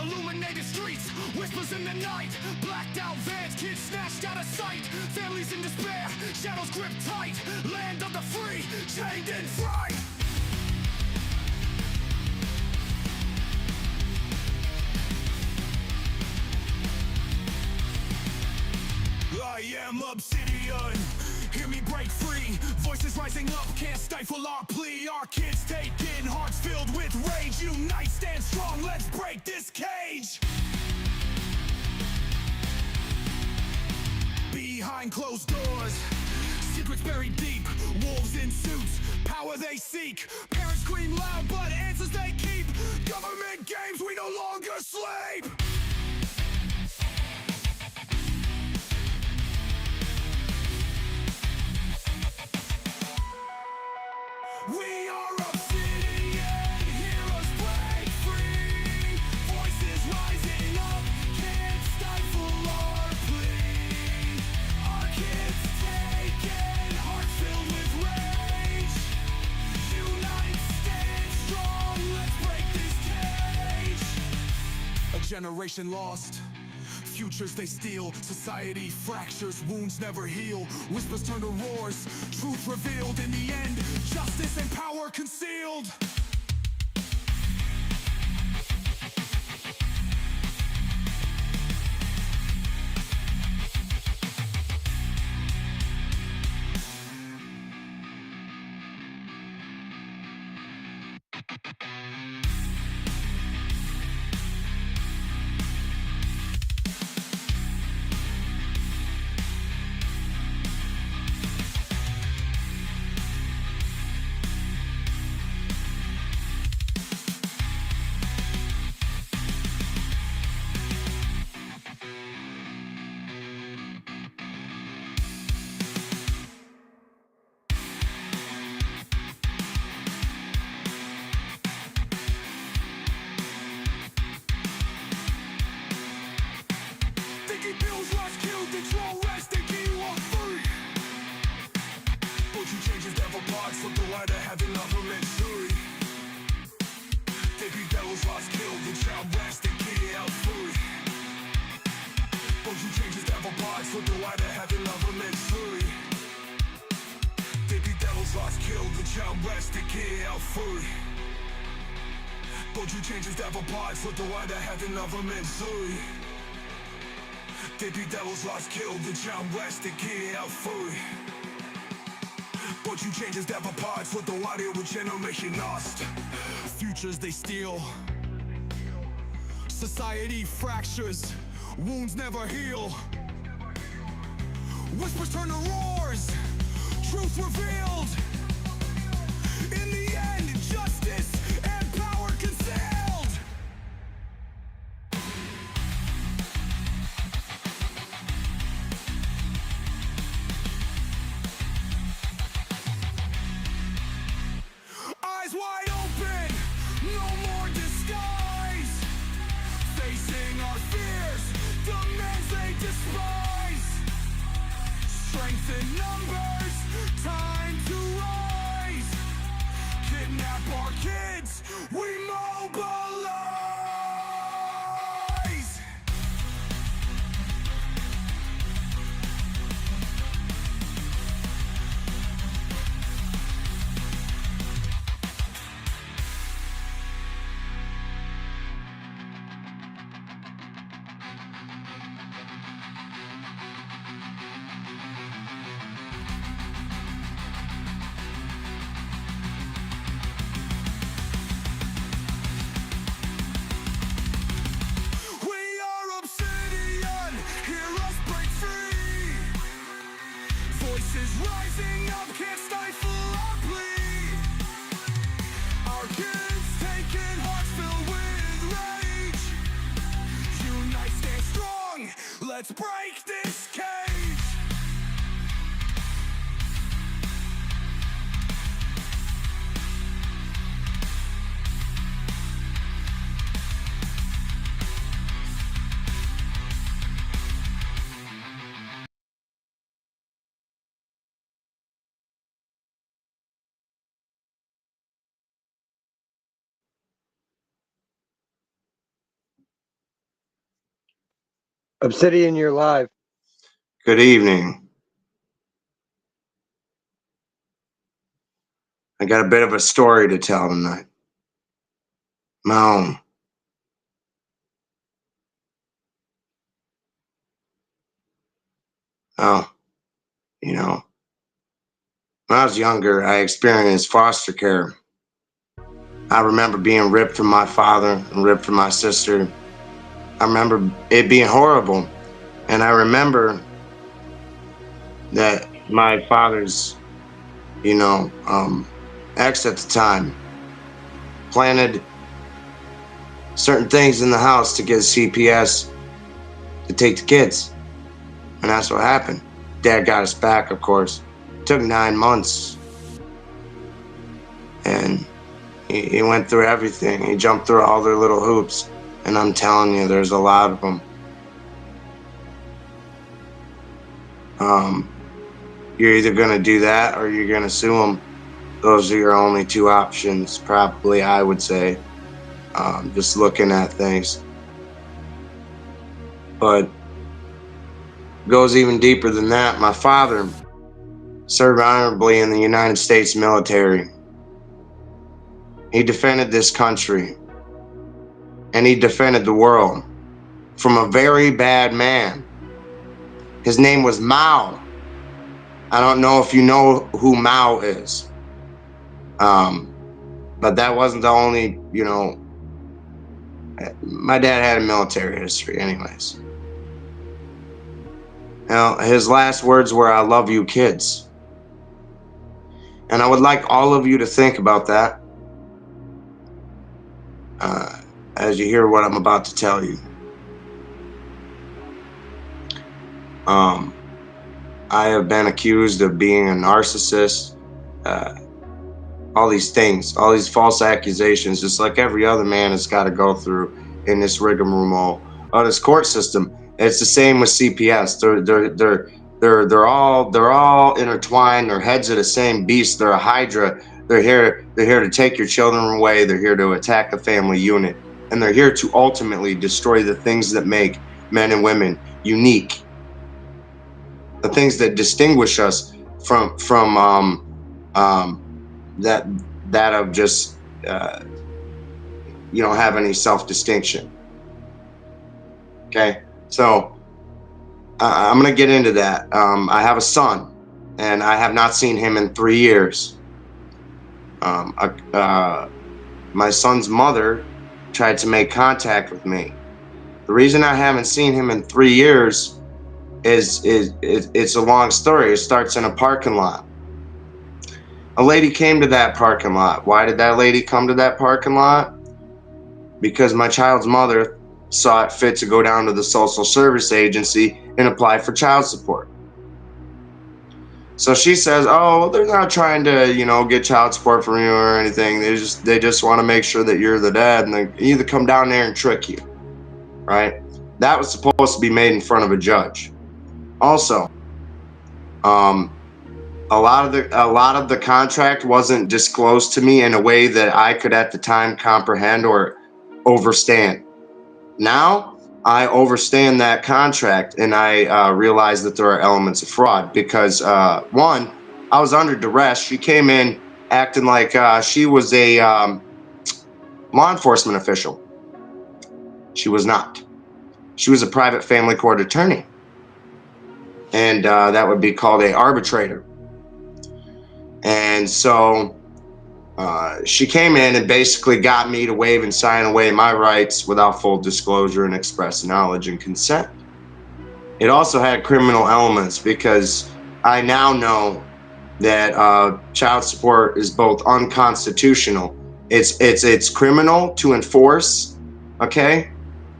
illuminated streets, whispers in the night, blacked out vans, kids snatched out of sight, families in despair, shadows grip tight, land of the free, chained in fright. I am Obsidian, hear me break free. Voices rising up, can't stifle our plea. Our kids taken, hearts filled with rage. Unite, stand strong, let's break this cage. Behind closed doors, secrets buried deep. Wolves in suits, power they seek. Parents scream loud, but answers they keep. Government games, we no longer sleep. We are Obsidian, heroes break free. Voices rising up, can't stifle our plea. Our kids taken, hearts filled with rage. Unite, stand strong, let's break this cage. A generation lost, futures they steal. Society fractures, wounds never heal. Whispers turn to roars, truth revealed. In the end, justice and power concealed. Thinking bills lost, killed, control, rest, thinking you are free. But you changes devil parts, flip the light of heaven, government jury. Thinking devils lost, killed, and child rest, thinking out free. But you changes devil parts, flip the light of heaven, government jury. Thinking devils lost, killed, and child rest, thinking out free. But you changes devil parts, flip the light of heaven, government jury. They be devils lost, killed, the child rested, kid out free. But you changes devil parts with the water with generation lost. Futures they steal, society fractures, wounds never heal. Whispers turn to roars, truth revealed. In the end, justice and power concealed. Eyes wide open, no more disguise. Facing our fears, demands they despise. Strength in numbers, time to rise. Kidnap our kids, we mobilize. Voices rising up, can't stifle our plea. Our kids taken, hearts filled with rage. Unite, stand strong, let's break this cage. Obsidian, you're live. Good evening. I got a bit of a story to tell tonight. My own. Oh, you know, when I was younger, I experienced foster care. I remember being ripped from my father and ripped from my sister. I remember it being horrible. And I remember that my father's, ex at the time planted certain things in the house to get CPS to take the kids. And that's what happened. Dad got us back, of course. It took 9 months. And he went through everything. He jumped through all their little hoops. And I'm telling you, there's a lot of them. You're either going to do that or you're going to sue them. Those are your only two options, probably, I would say, just looking at things. But goes even deeper than that. My father served honorably in the United States military. He defended this country, and he defended the world from a very bad man. His name was Mao. I don't know if you know who Mao is. But that wasn't the only, my dad had a military history anyways. Now, his last words were, "I love you, kids." And I would like all of you to think about that as you hear what I'm about to tell you. I have been accused of being a narcissist, all these things, all these false accusations, just like every other man has got to go through in this rigmarole of this court system. It's the same with CPS. They're all intertwined. Their heads are the same beast. They're a hydra. They're here to take your children away. They're here to attack the family unit, and they're here to ultimately destroy the things that make men and women unique, the things that distinguish us from that of just you don't have any self-distinction. Okay, so I'm gonna get into that. I have a son, and I have not seen him in 3 years. My son's mother tried to make contact with me. The reason I haven't seen him in 3 years is it's a long story. It starts in a parking lot. A lady came to that parking lot. Why did that lady come to that parking lot? Because my child's mother saw it fit to go down to the social service agency and apply for child support. So she says, "Oh, they're not trying to, get child support from you or anything. They just want to make sure that you're the dad, and they either come down there and trick you." Right? That was supposed to be made in front of a judge. Also, a lot of the contract wasn't disclosed to me in a way that I could at the time comprehend or overstand. Now I overstand that contract, and I realize that there are elements of fraud because one, I was under duress. She came in acting like she was a law enforcement official. She was not. She was a private family court attorney, and that would be called a arbitrator. And so she came in and basically got me to waive and sign away my rights without full disclosure and express knowledge and consent. It also had criminal elements because I now know that child support is both unconstitutional. It's criminal to enforce. Okay,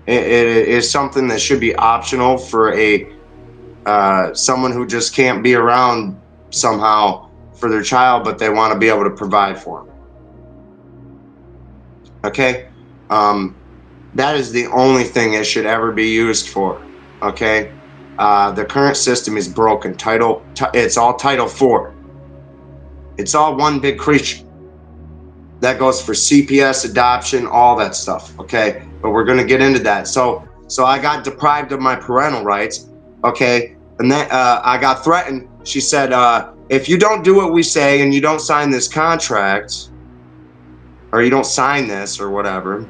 it is something that should be optional for a someone who just can't be around somehow for their child, but they want to be able to provide for them. Okay, that is the only thing it should ever be used for. Okay, the current system is broken. It's all Title IV. It's all one big creature. That goes for CPS, adoption, all that stuff. Okay, but we're going to get into that. So So I got deprived of my parental rights. Okay. And then I got threatened. She said, if you don't do what we say and you don't sign this contract, or you don't sign this or whatever,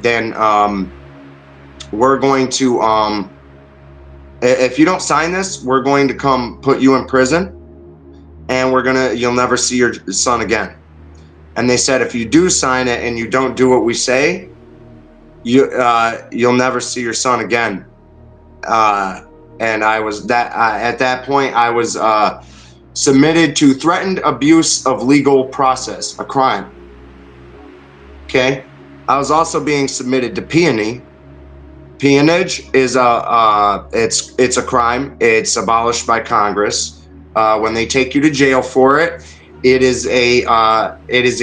then we're going to, if you don't sign this, we're going to come put you in prison, and you'll never see your son again. And they said, if you do sign it and you don't do what we say, you'll never see your son again. And I was at that point, I was submitted to threatened abuse of legal process, a crime. Okay. I was also being submitted to peony. Peonage is it's a crime. It's abolished by Congress. When they take you to jail for it, it is a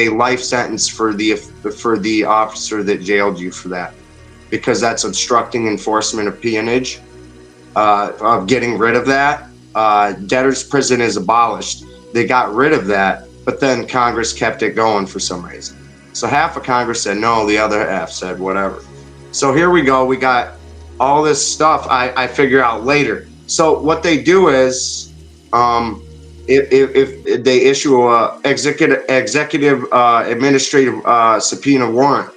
life sentence for the officer that jailed you for that, because that's obstructing enforcement of peonage. Of getting rid of that, debtor's prison is abolished. They got rid of that, but then Congress kept it going for some reason. So half of Congress said no, the other half said whatever. So here we go. We got all this stuff I figure out later. So what they do is, if they issue a executive administrative subpoena warrant,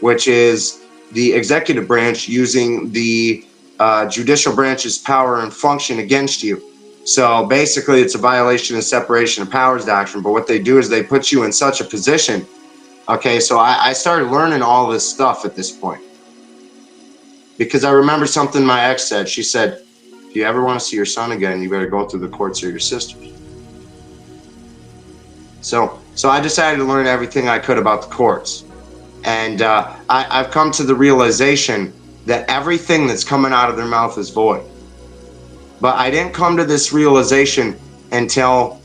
which is the executive branch using the judicial branch's power and function against you. So basically it's a violation of separation of powers doctrine. But what they do is they put you in such a position. Okay, so I started learning all this stuff at this point, because I remember something my ex said. She said, if you ever want to see your son again, you better go through the courts or your sisters. So I decided to learn everything I could about the courts. And I've come to the realization that everything that's coming out of their mouth is void. But I didn't come to this realization until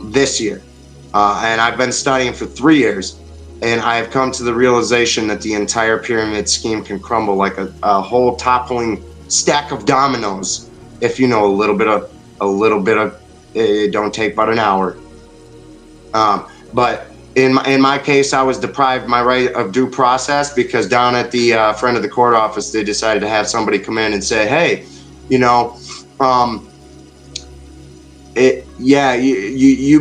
this year. And I've been studying for 3 years. And I've come to the realization that the entire pyramid scheme can crumble like a whole toppling stack of dominoes. If you know a little bit of, it don't take but an hour. But in my case, I was deprived my right of due process because down at the front of the court office, they decided to have somebody come in and say, hey, you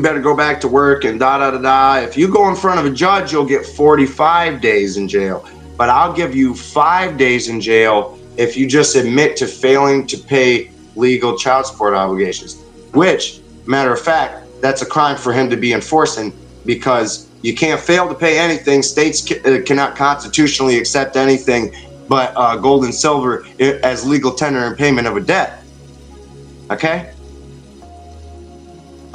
better go back to work and If you go in front of a judge, you'll get 45 days in jail, but I'll give you 5 days in jail if you just admit to failing to pay legal child support obligations, which, matter of fact, that's a crime for him to be enforcing, because you can't fail to pay anything. States cannot constitutionally accept anything but gold and silver as legal tender and payment of a debt. Okay?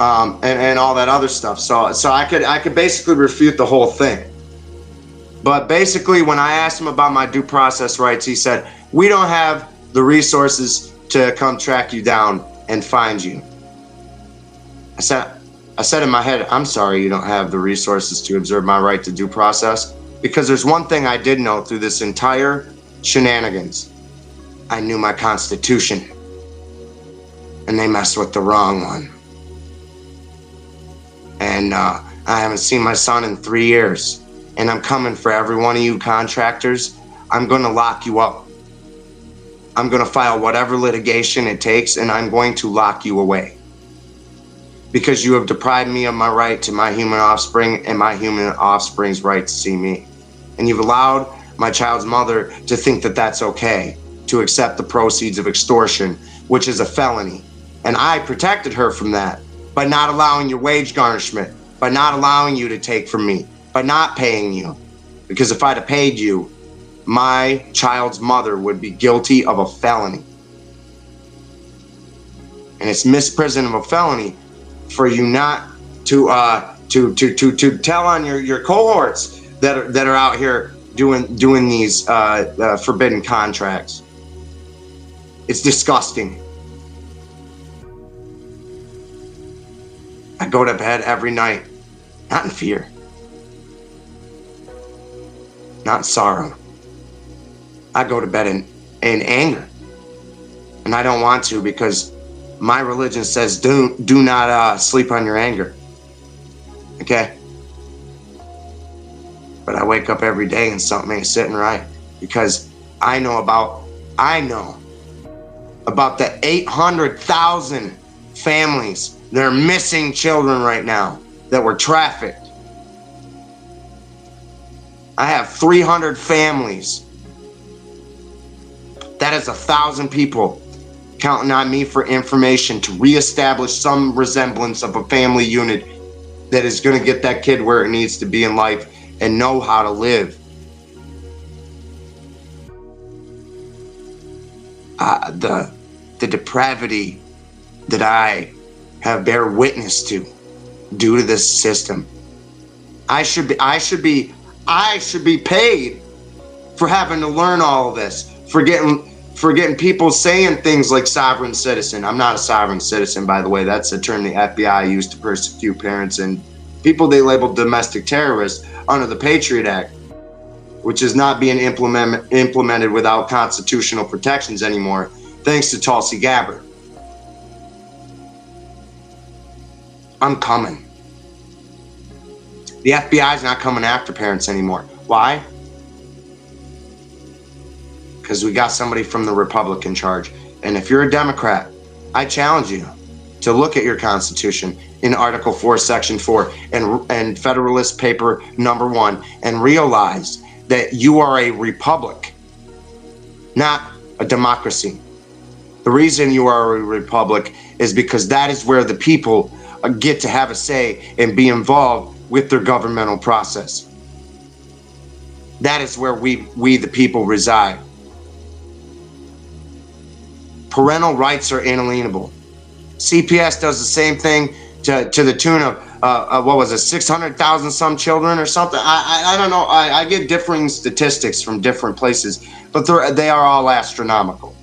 And all that other stuff. So I could basically refute the whole thing. But basically, when I asked him about my due process rights, he said, we don't have the resources to come track you down and find you. I said in my head, I'm sorry you don't have the resources to observe my right to due process, because there's one thing I did know through this entire shenanigans. I knew my Constitution, and they messed with the wrong one. And I haven't seen my son in 3 years, and I'm coming for every one of you contractors. I'm going to lock you up. I'm going to file whatever litigation it takes, and I'm going to lock you away. Because you have deprived me of my right to my human offspring and my human offspring's right to see me. And you've allowed my child's mother to think that that's okay, to accept the proceeds of extortion, which is a felony. And I protected her from that by not allowing your wage garnishment, by not allowing you to take from me, by not paying you. Because if I'd have paid you, my child's mother would be guilty of a felony. And it's misprision of a felony for you not to tell on your cohorts that are out here doing these forbidden contracts. It's disgusting. I go to bed every night, not in fear, not in sorrow. I go to bed in anger, and I don't want to, because my religion says do not sleep on your anger. Okay? But I wake up every day and something ain't sitting right, because I know about the 800,000 families that are missing children right now that were trafficked. I have 300 families. That is 1,000 people counting on me for information to reestablish some resemblance of a family unit that is going to get that kid where it needs to be in life and know how to live. The depravity that I have bear witness to due to this system. I should be paid for having to learn all of this, for getting people saying things like sovereign citizen. I'm not a sovereign citizen, by the way. That's a term the FBI used to persecute parents and people they labeled domestic terrorists under the Patriot Act, which is not being implemented without constitutional protections anymore, thanks to Tulsi Gabbard. I'm coming. The FBI is not coming after parents anymore. Why? Because we got somebody from the Republic in charge. And if you're a Democrat, I challenge you to look at your Constitution in Article 4, Section 4, and Federalist Paper number 1, and realize that you are a republic, not a democracy. The reason you are a republic is because that is where the people get to have a say and be involved with their governmental process. That is where we the people reside. Parental rights are inalienable. CPS does the same thing to the tune of what was it, 600,000 some children or something. I don't know. I get differing statistics from different places, but they are all astronomical,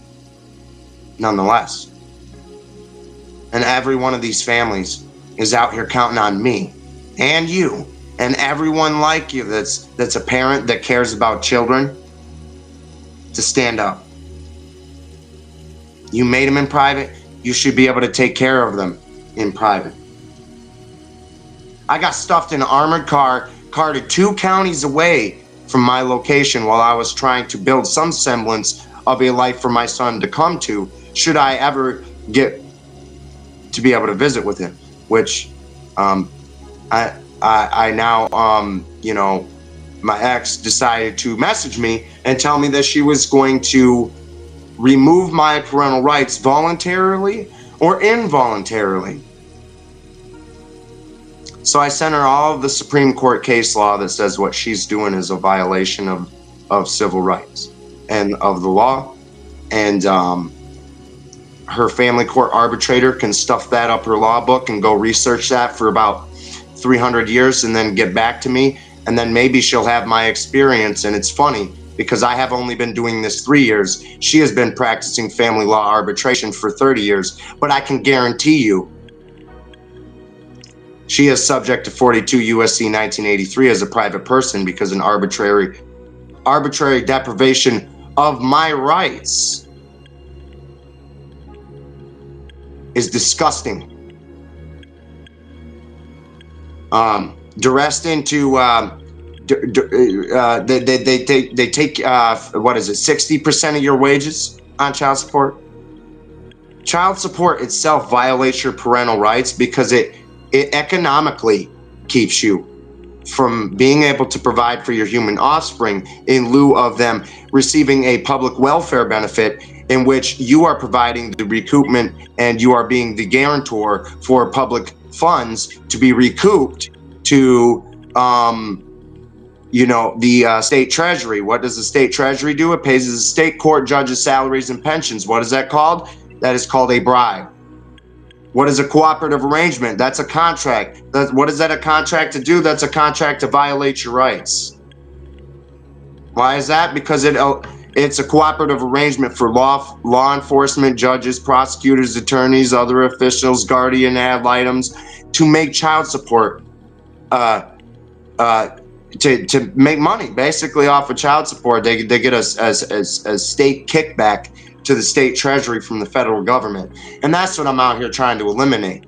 nonetheless. And every one of these families is out here counting on me and you and everyone like you that's a parent that cares about children to stand up. You made them in private, you should be able to take care of them in private. I got stuffed in an armored car, carted 2 counties away from my location while I was trying to build some semblance of a life for my son to come to, should I ever get to be able to visit with him, which I now, you know, my ex decided to message me and tell me that she was going to remove my parental rights voluntarily or involuntarily. So I sent her all of the Supreme Court case law that says what she's doing is a violation of civil rights and of the law. And her family court arbitrator can stuff that up her law book and go research that for about 300 years and then get back to me. And then maybe she'll have my experience. And it's funny because I have only been doing this 3 years. She has been practicing family law arbitration for 30 years. But I can guarantee you, she is subject to 42 USC 1983 as a private person because an arbitrary deprivation of my rights is disgusting. Duress into they take what is it, 60% of your wages on child support. Child support itself violates your parental rights because it economically keeps you from being able to provide for your human offspring in lieu of them receiving a public welfare benefit in which you are providing the recoupment and you are being the guarantor for public funds to be recouped to the state treasury. What does the state treasury do? It pays the state court judges' salaries and pensions. What is that called? That is called a bribe. What is a cooperative arrangement? That's a contract. What is that a contract to do? That's a contract to violate your rights. Why is that? Because it's a cooperative arrangement for law enforcement, judges, prosecutors, attorneys, other officials, guardian ad litems to make child support, to make money basically off of child support. They get a state kickback to the state treasury from the federal government. And that's what I'm out here trying to eliminate.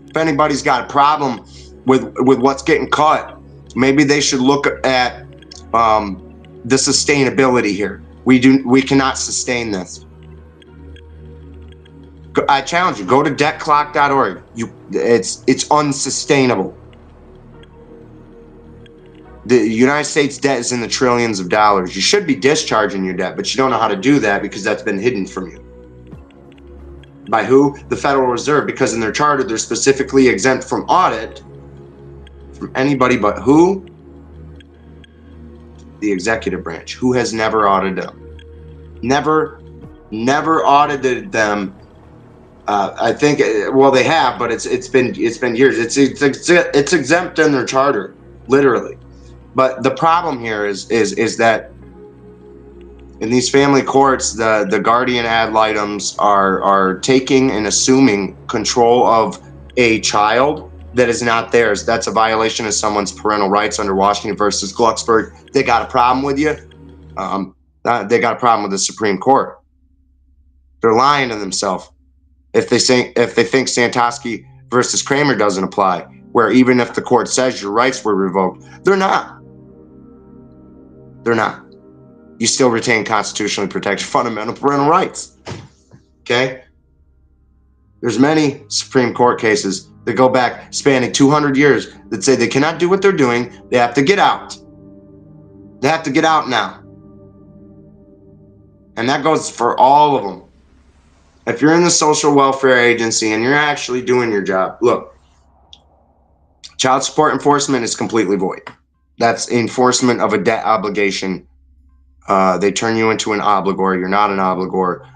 If anybody's got a problem with what's getting cut, maybe they should look at the sustainability here. We cannot sustain this. I challenge you, go to debtclock.org. It's unsustainable. The United States debt is in the trillions of dollars. You should be discharging your debt, but you don't know how to do that because that's been hidden from you. By who? The Federal Reserve, because in their charter, they're specifically exempt from audit from anybody but who? The executive branch, who has never audited them. Never audited them. I think, well, they have, but it's been years. It's exempt in their charter, literally. But the problem here is that in these family courts, the guardian ad litems are taking and assuming control of a child that is not theirs. That's a violation of someone's parental rights under Washington versus Glucksberg. They got a problem with you. They got a problem with the Supreme Court. They're lying to themselves if they think Santosky versus Kramer doesn't apply, where even if the court says your rights were revoked, they're not. They're not. You still retain constitutionally protected fundamental parental rights. Okay? There's many Supreme Court cases that go back spanning 200 years that say they cannot do what they're doing. They have to get out. They have to get out now. And that goes for all of them. If you're in the social welfare agency and you're actually doing your job, look, child support enforcement is completely void. That's enforcement of a debt obligation. They turn you into an obligor. You're not an obligor.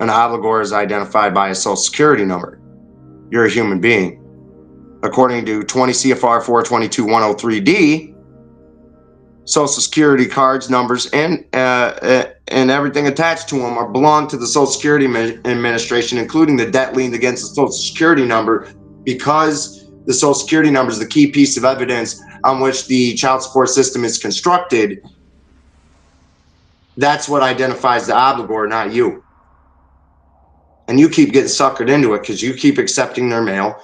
An obligor is identified by a social security number. You're a human being. According to 20 CFR 422-103D, social security cards, numbers, and everything attached to them belong to the Social Security Administration, including the debt liened against the social security number, because the social security number is the key piece of evidence on which the child support system is constructed. That's what identifies the obligor, not you. And you keep getting suckered into it because you keep accepting their mail.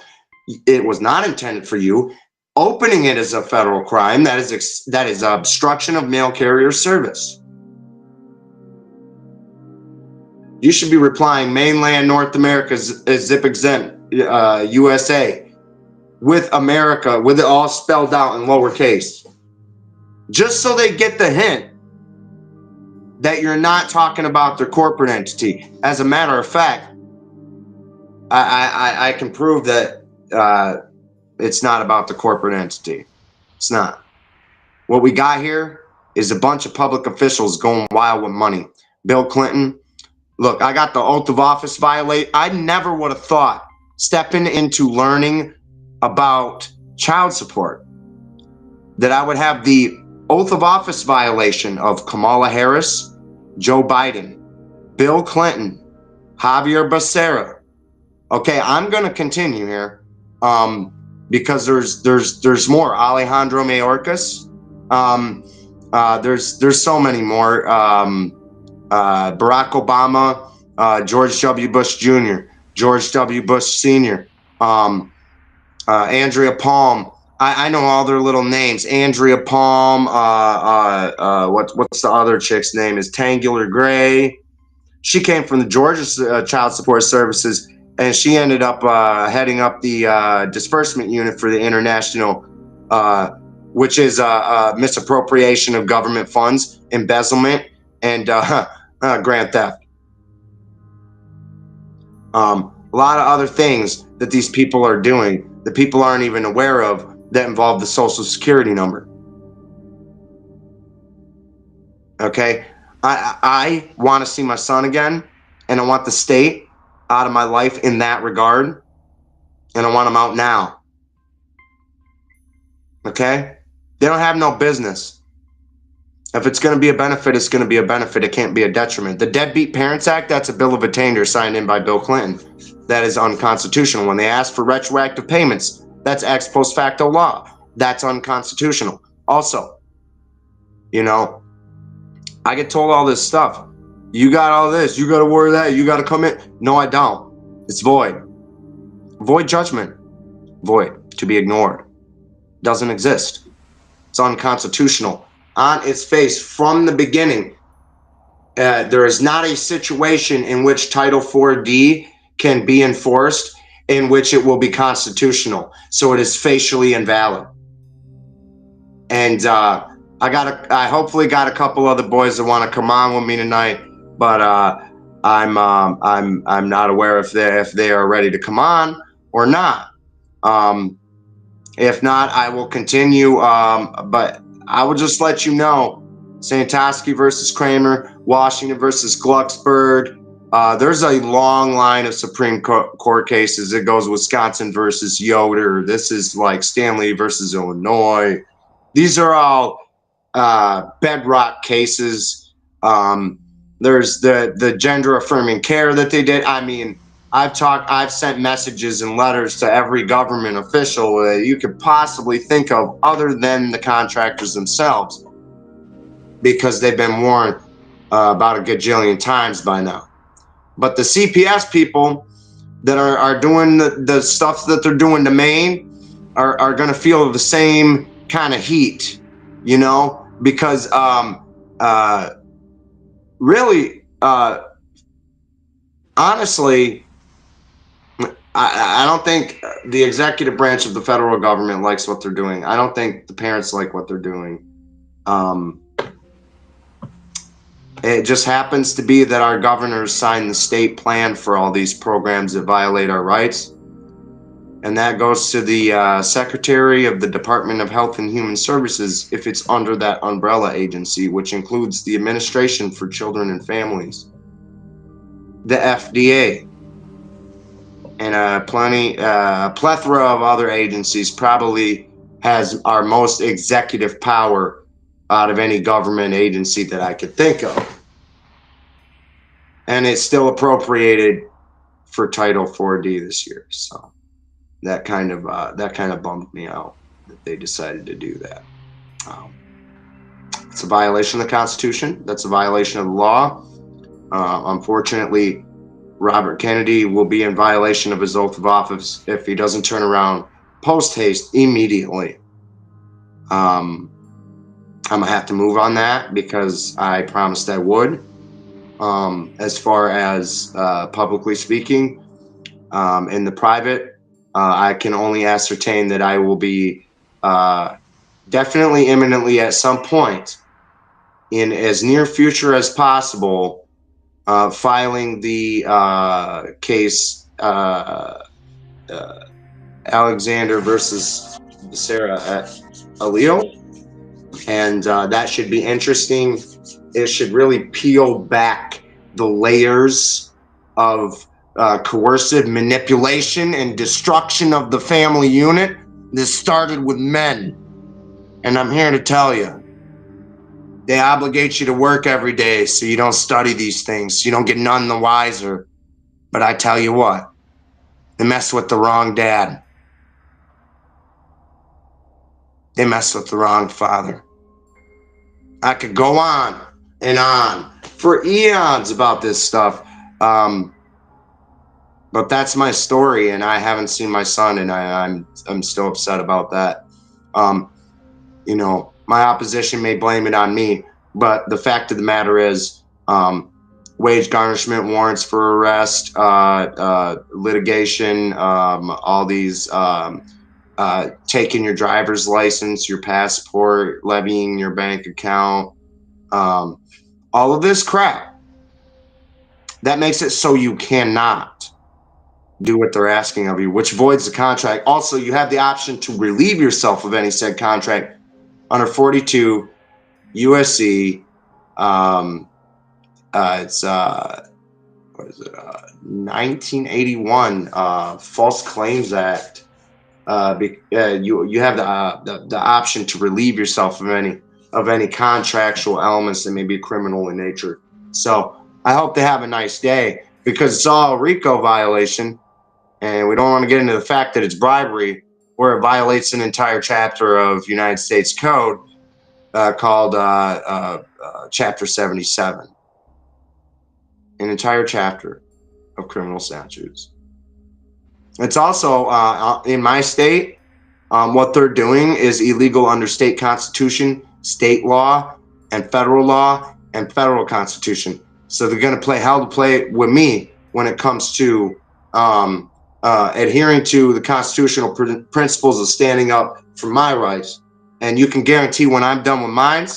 It was not intended for you. Opening it is a federal crime. That is obstruction of mail carrier service. You should be replying mainland North America is zip exempt, USA, with America, with it all spelled out in lowercase. Just so they get the hint that you're not talking about their corporate entity. As a matter of fact, I can prove that it's not about the corporate entity. It's not. What we got here is a bunch of public officials going wild with money. Bill Clinton, look, I got the oath of office violate. I never would have thought stepping into learning about child support that I would have the oath of office violation of Kamala Harris, Joe Biden, Bill Clinton, Javier Becerra. Okay, I'm going to continue here because there's more. Alejandro Mayorkas. There's so many more. Barack Obama, George W. Bush Jr., George W. Bush Sr., Andrea Palm. I know all their little names. Andrea Palm. What's the other chick's name? Is Tangular Gray. She came from the Georgia Child Support Services, and she ended up heading up the disbursement unit for the international, which is misappropriation of government funds, embezzlement, and grand theft. A lot of other things that these people are doing that people aren't even aware of that involve the social security number. Okay, I want to see my son again, and I want the state out of my life in that regard, and I want them out now. Okay, they don't have no business. If it's going to be a benefit, it's going to be a benefit. It can't be a detriment. The Deadbeat Parents Act, that's a bill of attainder signed in by Bill Clinton. That is unconstitutional. When they ask for retroactive payments, that's ex post facto law. That's unconstitutional. Also, I get told all this stuff. You got all this. You got to worry that. You got to come in. No, I don't. It's void. Void judgment. Void. To be ignored. Doesn't exist. It's unconstitutional. On its face from the beginning. There is not a situation in which Title 4D can be enforced in which it will be constitutional. So it is facially invalid. And I hopefully got a couple other boys that want to come on with me tonight, but I'm not aware if they are ready to come on or not. If not, I will continue. But I will just let you know, Santosky versus Kramer, Washington versus Glucksberg. There's a long line of Supreme Court cases. It goes Wisconsin versus Yoder. This is like Stanley versus Illinois. These are all bedrock cases. There's the gender affirming care that they did. I mean, I've sent messages and letters to every government official that you could possibly think of other than the contractors themselves, because they've been warned about a gajillion times by now. But the CPS people that are doing the stuff that they're doing to Maine are going to feel the same kind of heat, you know, because really, honestly, I don't think the executive branch of the federal government likes what they're doing. I don't think the parents like what they're doing. It just happens to be that our governors signed the state plan for all these programs that violate our rights. And that goes to the Secretary of the Department of Health and Human Services if it's under that umbrella agency, which includes the Administration for Children and Families, the FDA, and a plethora of other agencies. Probably has our most executive power out of any government agency that I could think of. And it's still appropriated for Title 4D this year. So that kind of bummed me out that they decided to do that. It's a violation of the Constitution. That's a violation of the law. Unfortunately, Robert Kennedy will be in violation of his oath of office if he doesn't turn around post haste immediately. I'm gonna have to move on that because I promised I would. As far as publicly speaking, in the private, I can only ascertain that I will be definitely imminently at some point in as near future as possible filing the case Alexander versus Sarah at Aleo. And that should be interesting. It should really peel back the layers of coercive manipulation and destruction of the family unit. This started with men. And I'm here to tell you, they obligate you to work every day so you don't study these things, so you don't get none the wiser. But I tell you what, they mess with the wrong dad. They mess with the wrong father. I could go on and on for eons about this stuff. But that's my story, and I haven't seen my son, and I'm still upset about that. You know, my opposition may blame it on me, but the fact of the matter is, wage garnishment warrants for arrest, litigation, all these, taking your driver's license, your passport, levying your bank account, all of this crap, that makes it so you cannot do what they're asking of you, which voids the contract. Also, you have the option to relieve yourself of any said contract under 42 USC. It's what is it? 1981 False Claims Act. You have the option to relieve yourself of any contractual elements that may be criminal in nature. So I hope they have a nice day, because it's all a RICO violation. And we don't want to get into the fact that it's bribery, where it violates an entire chapter of United States Code called Chapter 77. An entire chapter of criminal statutes. It's also, in my state, what they're doing is illegal under state constitution, state law, and federal law, and federal constitution. So they're going to play hell to play with me when it comes to adhering to the constitutional principles of standing up for my rights. And you can guarantee when I'm done with mine,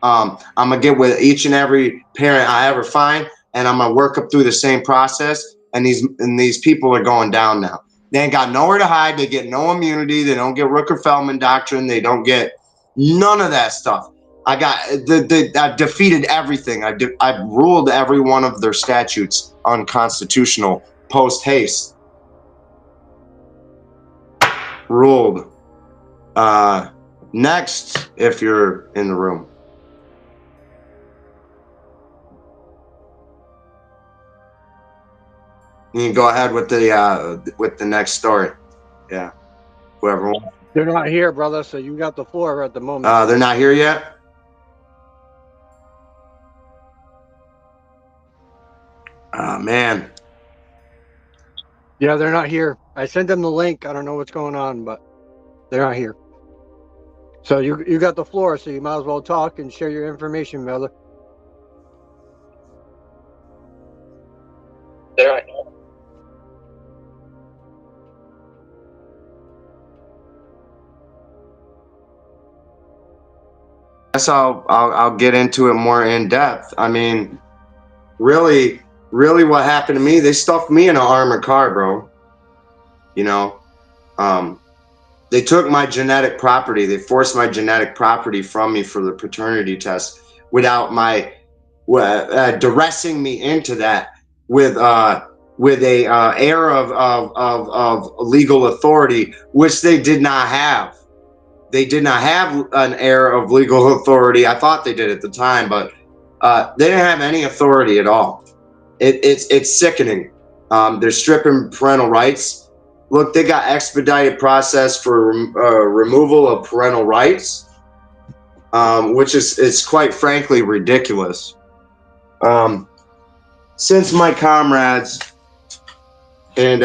I'm going to get with each and every parent I ever find, and I'm going to work up through the same process. And these people are going down now. They ain't got nowhere to hide. They get no immunity. They don't get Rooker-Feldman doctrine. They don't get none of that stuff. I defeated everything. I ruled every one of their statutes unconstitutional post haste. Ruled. Next, if you're in the room. You can go ahead with the next story. Yeah. Whoever wants. They're not here, brother, so you got the floor at the moment. They're not here yet? Man. Yeah, they're not here. I sent them the link. I don't know what's going on, but they're not here. So you got the floor, so you might as well talk and share your information, brother. They're not here. Guess I'll get into it more in depth. I mean, really what happened to me, they stuffed me in an armored car, bro. You know, they took my genetic property. They forced my genetic property from me for the paternity test without my duressing me into that with a air of legal authority, which they did not have. They did not have an air of legal authority. I thought they did at the time, but they didn't have any authority at all. It's sickening. They're stripping parental rights. Look, they got expedited process for removal of parental rights, which is quite frankly ridiculous. Since my comrades and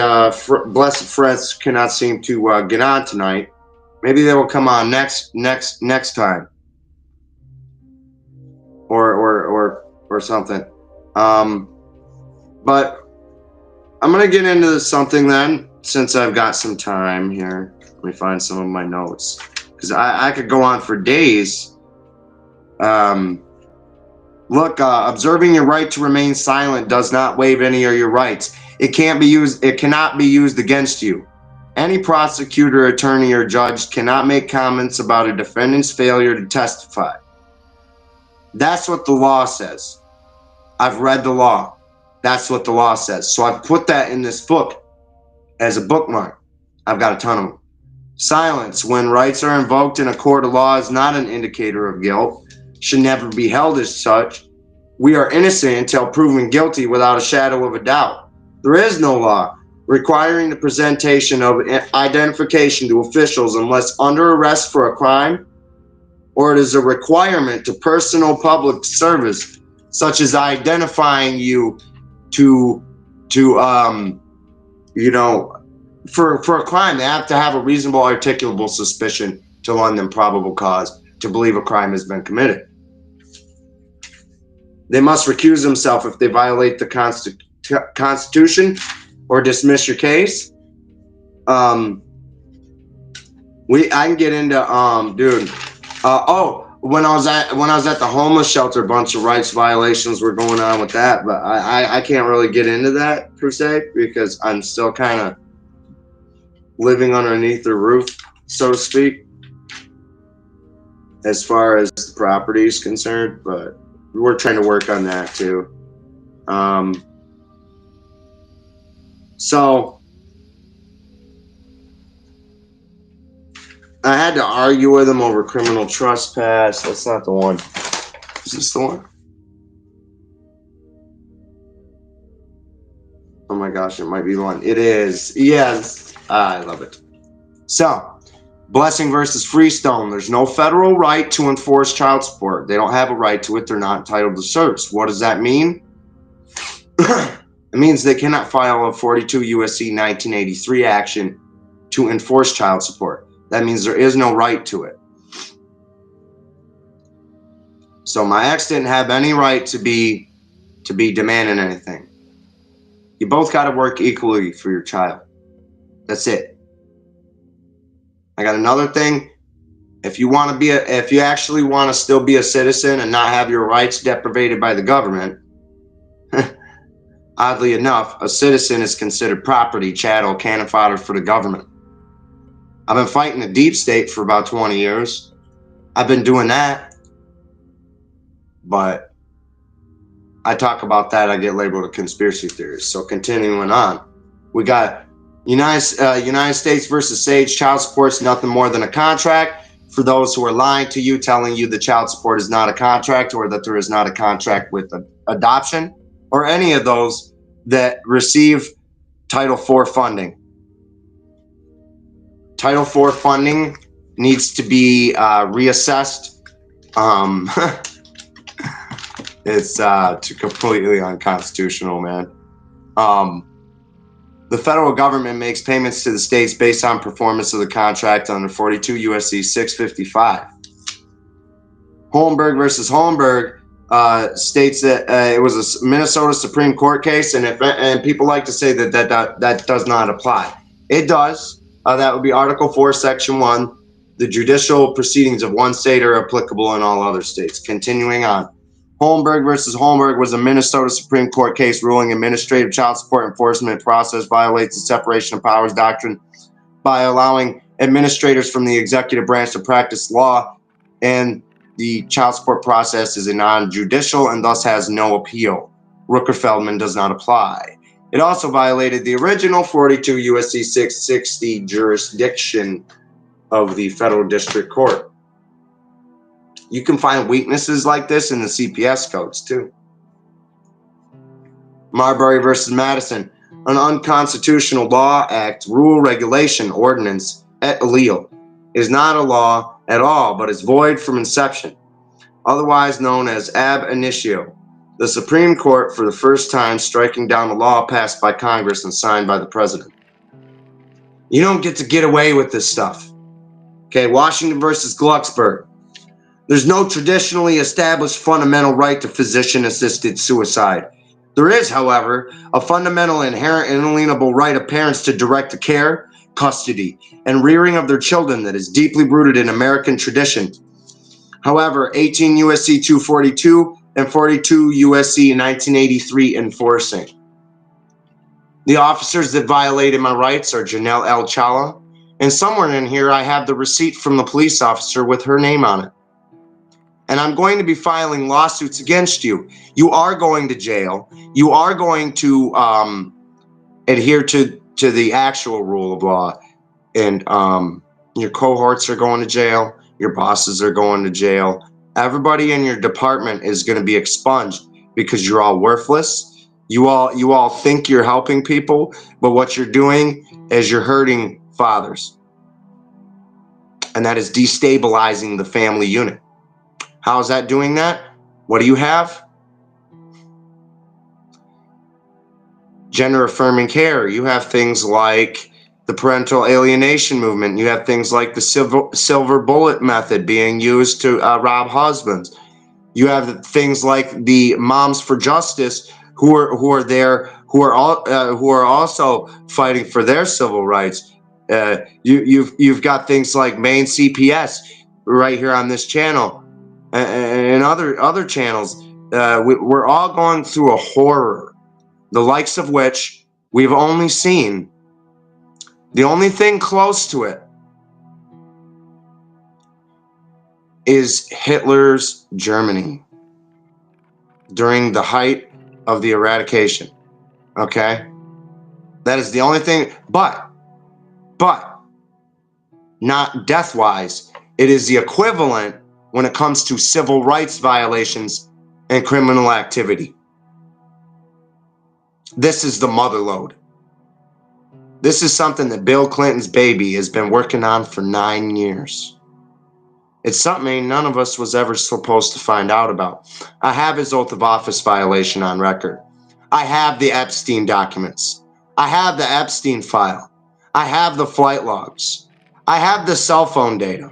blessed friends cannot seem to get on tonight, maybe they will come on next time, or something. But I'm gonna get into something then, since I've got some time here. Let me find some of my notes, because I could go on for days. Look, observing your right to remain silent does not waive any of your rights. It can't be used. It cannot be used against you. Any prosecutor, attorney, or judge cannot make comments about a defendant's failure to testify. That's what the law says. I've read the law. That's what the law says. So I've put that in this book as a bookmark. I've got a ton of them. Silence, when rights are invoked in a court of law, is not an indicator of guilt. Should never be held as such. We are innocent until proven guilty without a shadow of a doubt. There is no law requiring the presentation of identification to officials unless under arrest for a crime, or it is a requirement to personal public service, such as identifying you for a crime. They have to have a reasonable articulable suspicion to lend them probable cause to believe a crime has been committed. They must recuse themselves if they violate the Constitution or dismiss your case. I can get into when I was at the homeless shelter, a bunch of rights violations were going on with that, but I can't really get into that per se, because I'm still kind of living underneath the roof, so to speak, as far as the property is concerned. But we're trying to work on that too. So I had to argue with him over criminal trespass. That's not the one. Is this the one? Oh my gosh, it might be the one. It is. Yes. I love it. So, Blessing versus Freestone. There's no federal right to enforce child support. They don't have a right to it. They're not entitled to search. What does that mean? It means they cannot file a 42 USC 1983 action to enforce child support. That means there is no right to it. So my ex didn't have any right to be demanding anything. You both got to work equally for your child. That's it. I got another thing. If you actually want to still be a citizen and not have your rights deprivated by the government, oddly enough, a citizen is considered property, chattel, cannon fodder for the government. I've been fighting the deep state for about 20 years. I've been doing that. But I talk about that, I get labeled a conspiracy theorist. So continuing on, we got United States versus Sage. Child support's nothing more than a contract. For those who are lying to you, telling you the child support is not a contract, or that there is not a contract with adoption, or any of those that receive Title IV funding. Title IV funding needs to be reassessed. It's completely unconstitutional, man. The federal government makes payments to the states based on performance of the contract under 42 U.S.C. 655. Holmberg versus Holmberg states that it was a Minnesota Supreme Court case, and people like to say that does not apply. It does. That would be Article 4, Section 1. The judicial proceedings of one state are applicable in all other states. Continuing on. Holmberg versus Holmberg was a Minnesota Supreme Court case ruling administrative child support enforcement process violates the separation of powers doctrine by allowing administrators from the executive branch to practice law, and the child support process is a non-judicial and thus has no appeal. Rooker-Feldman does not apply. It also violated the original 42 U.S.C. 660 jurisdiction of the federal district court. You can find weaknesses like this in the CPS codes too. Marbury versus Madison, an unconstitutional law, act, rule, regulation, ordinance, et al. Is not a law at all, but is void from inception, otherwise known as ab initio. The Supreme Court, for the first time, striking down the law passed by Congress and signed by the president. You don't get to get away with this stuff. Okay, Washington versus Glucksberg. There's no traditionally established fundamental right to physician-assisted suicide. There is, however, a fundamental, inherent, and inalienable right of parents to direct the care, custody, and rearing of their children that is deeply rooted in American tradition. However, 18 U.S.C. 242 and 42 U.S.C. 1983 enforcing. The officers that violated my rights are Janelle L. Challa, and somewhere in here I have the receipt from the police officer with her name on it. And I'm going to be filing lawsuits against you. You are going to jail. You are going to adhere to the actual rule of law. And your cohorts are going to jail. Your bosses are going to jail. Everybody in your department is going to be expunged because you're all worthless. You all think you're helping people, but what you're doing is you're hurting fathers. And that is destabilizing the family unit. How is that doing that? What do you have? Gender affirming care. You have things like the parental alienation movement. You have things like the silver bullet method being used to rob husbands. You have things like the Moms for Justice who are also fighting for their civil rights. You've got things like Maine CPS right here on this channel. And other channels, we're all going through a horror, the likes of which we've only seen. The only thing close to it is Hitler's Germany during the height of the eradication. Okay? That is the only thing, but not death-wise. It is the equivalent when it comes to civil rights violations and criminal activity. This is the mother lode. This is something that Bill Clinton's baby has been working on for 9 years. It's something none of us was ever supposed to find out about. I have his oath of office violation on record. I have the Epstein documents. I have the Epstein file. I have the flight logs. I have the cell phone data.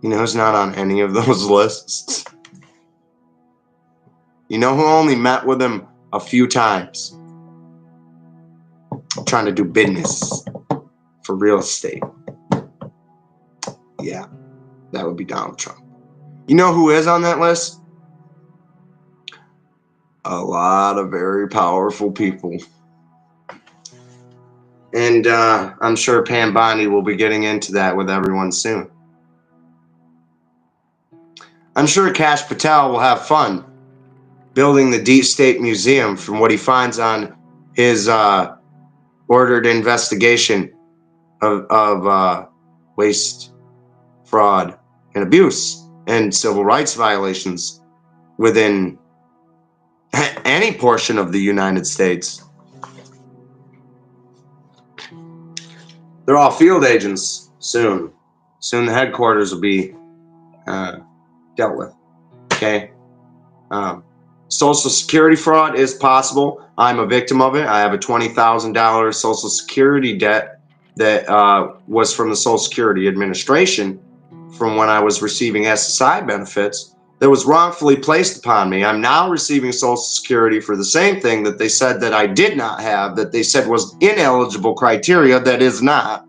You know who's not on any of those lists? You know who only met with him a few times? Trying to do business for real estate. Yeah, that would be Donald Trump. You know who is on that list? A lot of very powerful people. And I'm sure Pam Bondi will be getting into that with everyone soon. I'm sure Kash Patel will have fun building the Deep State Museum from what he finds on his ordered investigation of waste, fraud, and abuse and civil rights violations within any portion of the United States. They're all field agents soon. Soon the headquarters will be dealt with. Okay. Social Security fraud is possible. I'm a victim of it. I have a $20,000 Social Security debt that was from the Social Security Administration from when I was receiving SSI benefits that was wrongfully placed upon me. I'm now receiving Social Security for the same thing that they said that I did not have, that they said was ineligible criteria, that is not.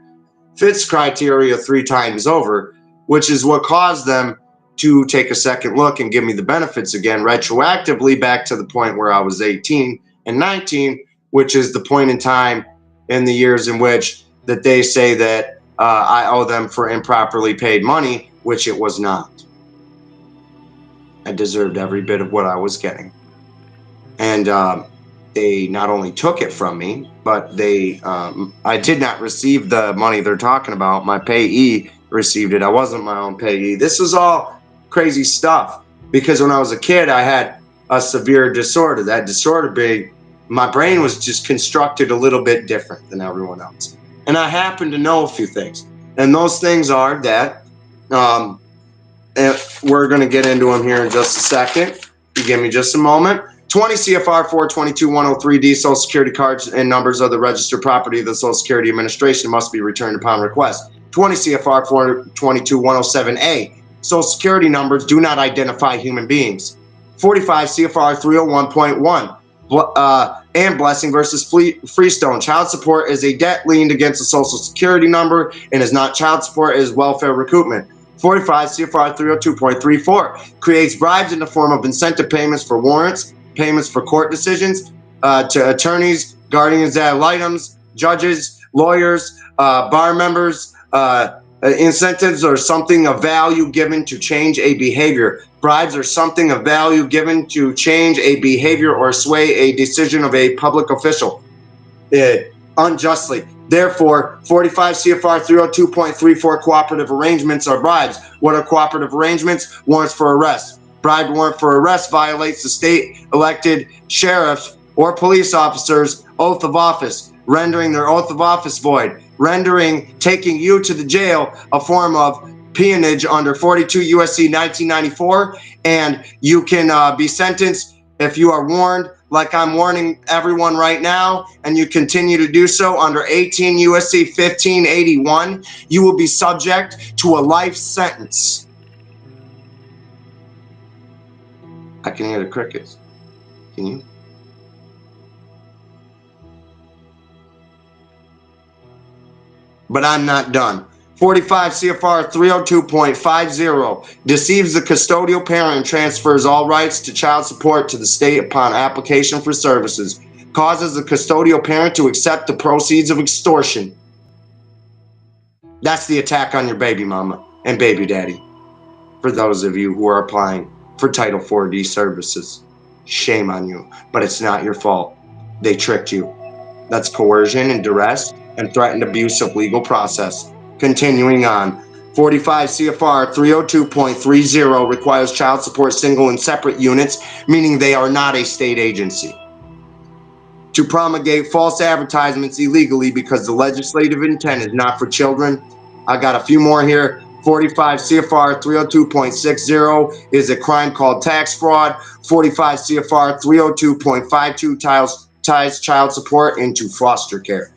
Fits criteria 3 times over, which is what caused them to take a second look and give me the benefits again retroactively back to the point where I was 18 and 19, which is the point in time in the years in which that they say that I owe them for improperly paid money, which it was not. I deserved every bit of what I was getting. And they not only took it from me, but they I did not receive the money they're talking about. My payee received it. I wasn't my own payee. This was all crazy stuff because when I was a kid, I had a severe disorder. That disorder being my brain was just constructed a little bit different than everyone else. And I happen to know a few things. And those things are that we're going to get into them here in just a second. You give me just a moment. 20 CFR 422-103D, Social Security cards and numbers of the registered property of the Social Security Administration must be returned upon request. 20 CFR 422-107A, Social Security numbers do not identify human beings. 45 CFR 301.1, and Blessing versus Freestone. Child support is a debt liened against a Social Security number and is not child support, it is welfare recoupment. 45 CFR 302.34 creates bribes in the form of incentive payments for warrants, payments for court decisions, to attorneys, guardians ad litem, judges, lawyers, bar members, incentives or something of value given to change a behavior. Bribes are something of value given to change a behavior or sway a decision of a public official unjustly. Therefore, 45 CFR 302.34 cooperative arrangements are bribes. What are cooperative arrangements? Warrants for arrest. Bribe warrant for arrest violates the state elected sheriff or police officer's oath of office, rendering their oath of office void, rendering taking you to the jail a form of peonage under 42 USC 1994, and you can be sentenced if you are warned, like I'm warning everyone right now, and you continue to do so under 18 USC 1581, you will be subject to a life sentence. I can hear the crickets. Can you? But I'm not done. 45 CFR 302.50 deceives the custodial parent and transfers all rights to child support to the state upon application for services, causes the custodial parent to accept the proceeds of extortion. That's the attack on your baby mama and baby daddy. For those of you who are applying for Title 4D services, shame on you, but it's not your fault. They tricked you. That's coercion and duress and threatened abuse of legal process. Continuing on, 45 CFR 302.30 requires child support single and separate units, meaning they are not a state agency, to promulgate false advertisements illegally because the legislative intent is not for children. I got a few more here. 45 CFR 302.60 is a crime called tax fraud. 45 CFR 302.52 ties child support into foster care.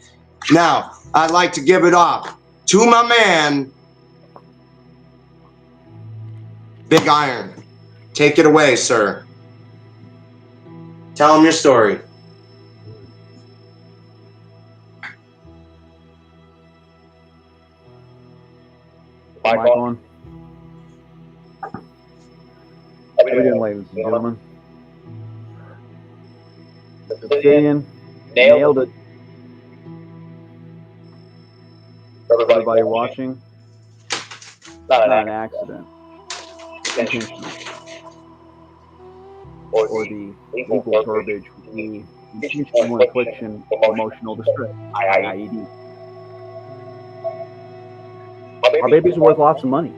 Now, I'd like to give it up to my man, Big Iron, take it away, sir. Tell him your story. Mic on. How we doing, ladies and gentlemen? Obsidian nailed it. Everybody watching, not an accident, intentional, or the legal verbiage would be intentional infliction of emotional distress, IED. Our babies are worth lots of money.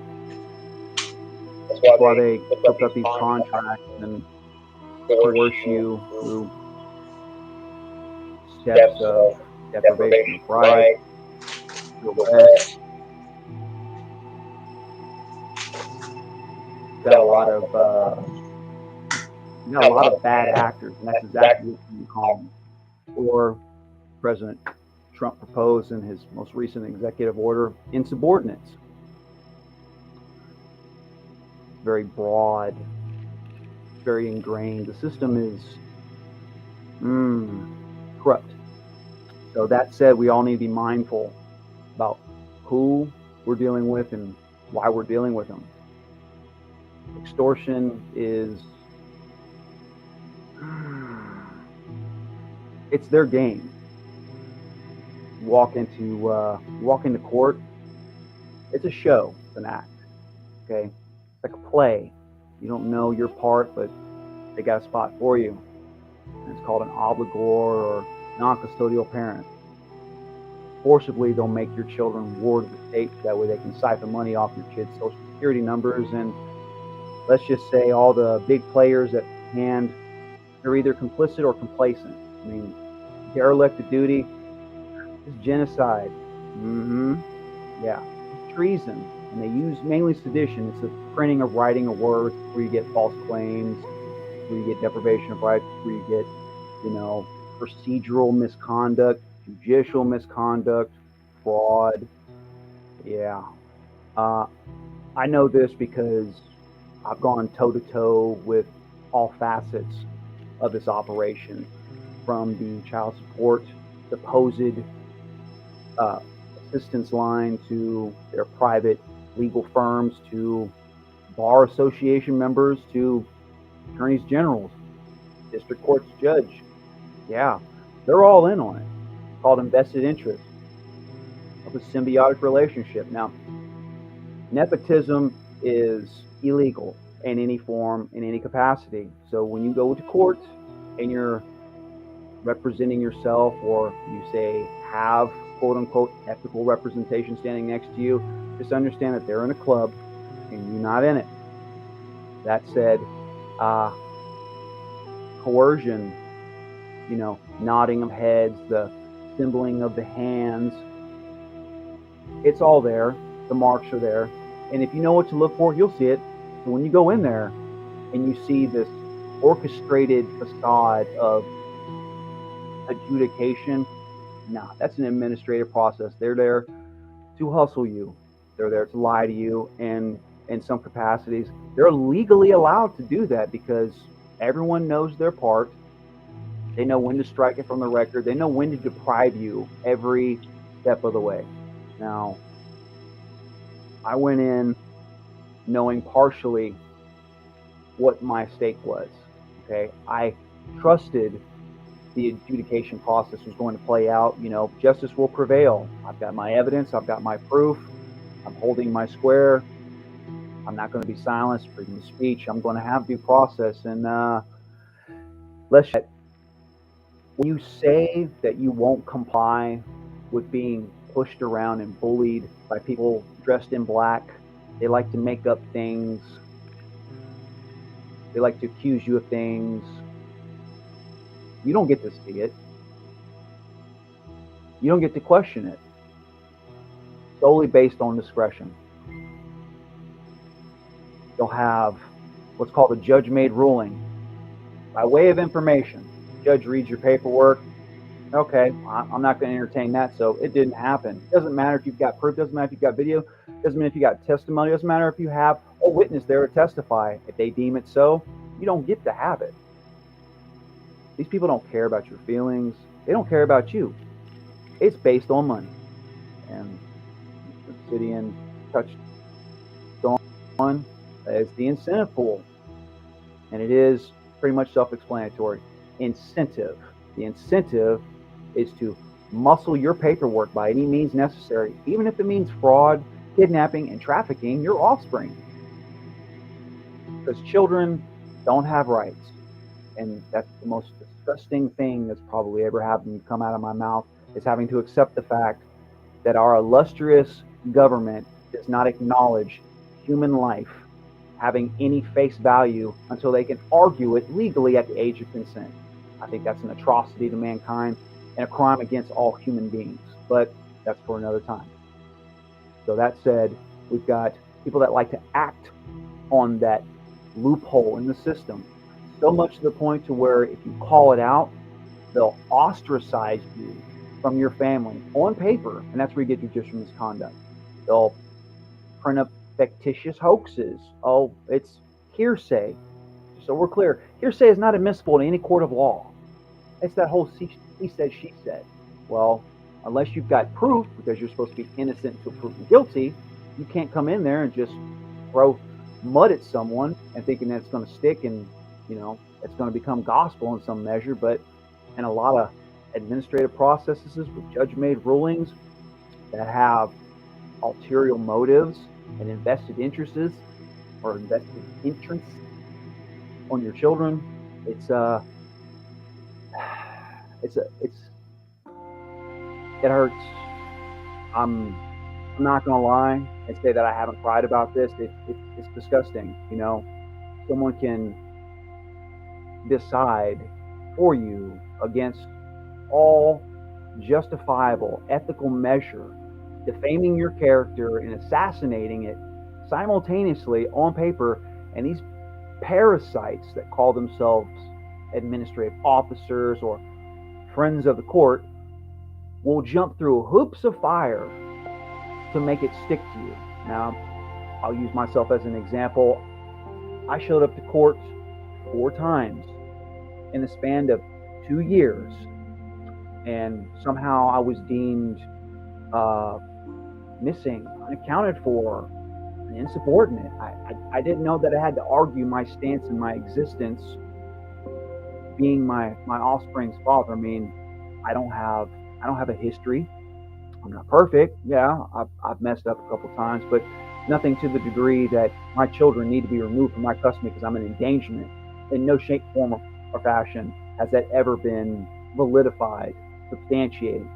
That's why they hook up these contracts and coerce you through steps of deprivation of right, arrest. Got a lot of bad actors, and that's exactly what you call them. Or President Trump proposed in his most recent executive order, insubordinates. Very broad, very ingrained. The system is corrupt. So that said, we all need to be mindful about who we're dealing with and why we're dealing with them. Extortion is, it's their game. You walk into court, it's a show, it's an act, okay? It's like a play. You don't know your part, but they got a spot for you. And it's called an obligor or non-custodial parent. Forcibly, they'll make your children ward of the state, so that way they can siphon money off your kids' social security numbers. And let's just say all the big players at hand, they're either complicit or complacent. I mean, derelict of duty is genocide. Yeah, it's treason. And they use mainly sedition. It's the printing of writing of words where you get false claims, where you get deprivation of rights, where you get, procedural misconduct, judicial misconduct, fraud. Yeah. I know this because I've gone toe-to-toe with all facets of this operation, from the child support, supposed assistance line, to their private legal firms, to bar association members, to attorneys generals, district court's judge. Yeah, they're all in on it. It's called invested interest of a symbiotic relationship. Now, nepotism is illegal in any form, in any capacity. So when you go to court and you're representing yourself, or you say have quote unquote ethical representation standing next to you, just understand that they're in a club and you're not in it. That said, coercion, nodding of heads, the symboling of the hands, it's all there. The marks are there. And if you know what to look for, you'll see it. So when you go in there and you see this orchestrated facade of adjudication, that's an administrative process. They're there to hustle you. They're there to lie to you. And in some capacities, they're legally allowed to do that because everyone knows their part. They know when to strike it from the record. They know when to deprive you every step of the way. Now, I went in knowing partially what my stake was. Okay, I trusted the adjudication process was going to play out. Justice will prevail. I've got my evidence. I've got my proof. I'm holding my square. I'm not going to be silenced. Freedom of speech. I'm going to have due process. And when you say that you won't comply with being pushed around and bullied by people dressed in black, they like to make up things. They like to accuse you of things. You don't get to see it. You don't get to question it. Solely based on discretion. You'll have what's called a judge-made ruling. By way of information, the judge reads your paperwork. Okay, I'm not going to entertain that. So it didn't happen. Doesn't matter if you've got proof. Doesn't matter if you've got video. Doesn't matter if you got testimony. Doesn't matter if you have a witness there to testify. If they deem it so, you don't get to have it. These people don't care about your feelings. They don't care about you. It's based on money. And Obsidian touched on is the incentive pool. And it is pretty much self-explanatory. Incentive. The incentive is to muscle your paperwork by any means necessary, even if it means fraud, kidnapping, and trafficking your offspring. Because children don't have rights. And that's the most disgusting thing that's probably ever happened to come out of my mouth, is having to accept the fact that our illustrious government does not acknowledge human life having any face value until they can argue it legally at the age of consent. I think that's an atrocity to mankind and a crime against all human beings, but that's for another time. So that said, we've got people that like to act on that loophole in the system, so much to the point to where if you call it out, they'll ostracize you from your family on paper, and that's where you get judicial misconduct. They'll print up fictitious hoaxes. Oh, it's hearsay. So we're clear. Hearsay is not admissible in any court of law. It's that whole he said, she said. Well, unless you've got proof, because you're supposed to be innocent until proven guilty, you can't come in there and just throw mud at someone and thinking that it's going to stick and, it's going to become gospel in some measure. But in a lot of administrative processes with judge-made rulings that have ulterior motives and invested interests or invested interests on your children, it hurts. I'm not gonna lie and say that I haven't cried about this. It's disgusting. Someone can decide for you against all justifiable ethical measure, defaming your character and assassinating it simultaneously on paper, and these parasites that call themselves administrative officers or friends of the court will jump through hoops of fire to make it stick to you. Now, I'll use myself as an example. I showed up to court 4 times in the span of 2 years, and somehow I was deemed missing, unaccounted for, insubordinate. I didn't know that I had to argue my stance and my existence being my offspring's father. I mean, I don't have a history. I'm not perfect. Yeah, I've messed up a couple times, but nothing to the degree that my children need to be removed from my custody because I'm an endangerment. In no shape, form, or fashion has that ever been validified, substantiated.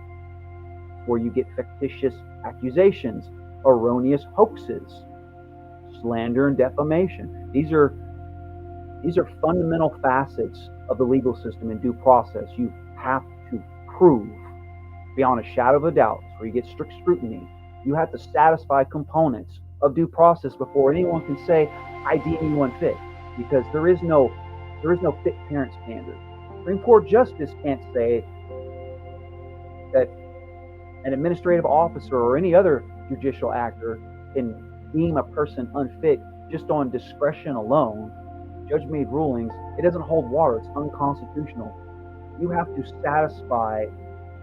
Where you get fictitious accusations, erroneous hoaxes, slander, and defamation. These are fundamental facets of the legal system and due process. You have to prove beyond a shadow of a doubt, where you get strict scrutiny. You have to satisfy components of due process before anyone can say, I deem you unfit, because there is no fit parent standard. Supreme Court justice can't say that an administrative officer or any other judicial actor can deem a person unfit just on discretion alone. Judge-made rulings, it doesn't hold water. It's unconstitutional. You have to satisfy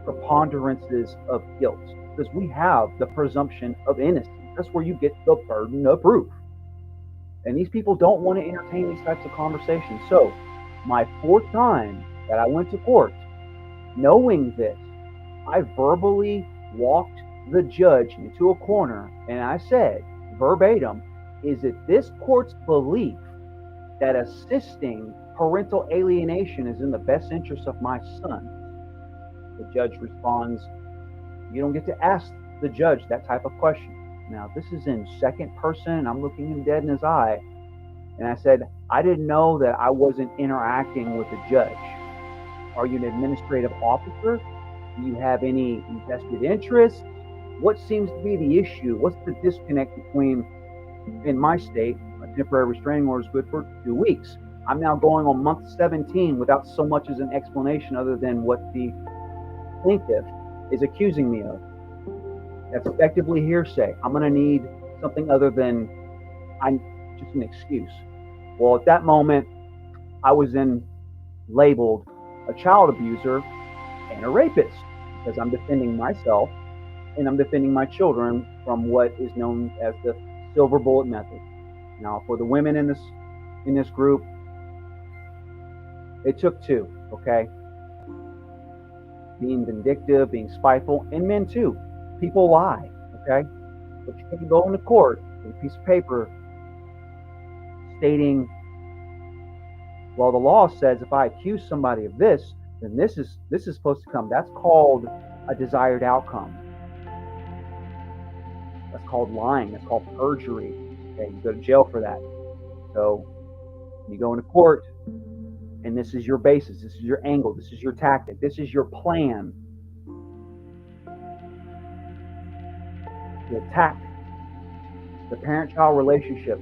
preponderances of guilt, because we have the presumption of innocence. That's where you get the burden of proof. And these people don't want to entertain these types of conversations. So my 4th time that I went to court, knowing this, I verbally walked the judge into a corner and I said, verbatim, is it this court's belief that assisting parental alienation is in the best interest of my son? The judge responds, you don't get to ask the judge that type of question. Now, this is in second person. I'm looking him dead in his eye. And I said, I didn't know that I wasn't interacting with the judge. Are you an administrative officer? Do you have any vested interest? What seems to be the issue? What's the disconnect between, in my state, a temporary restraining order is good for 2 weeks. I'm now going on month 17 without so much as an explanation other than what the plaintiff is accusing me of. That's effectively hearsay. I'm going to need something other than I'm just an excuse. Well, at that moment, I was then labeled a child abuser and a rapist because I'm defending myself and I'm defending my children from what is known as the silver bullet method. Now, for the women in this group, it took two, okay? Being vindictive, being spiteful, and men too. People lie, okay? But you can go into court with a piece of paper stating, well, the law says if I accuse somebody of this, then this is supposed to come. That's called a desired outcome. That's called lying. That's called perjury. Okay, you go to jail for that. So you go into court, and this is your basis. This is your angle. This is your tactic. This is your plan to attack the parent-child relationship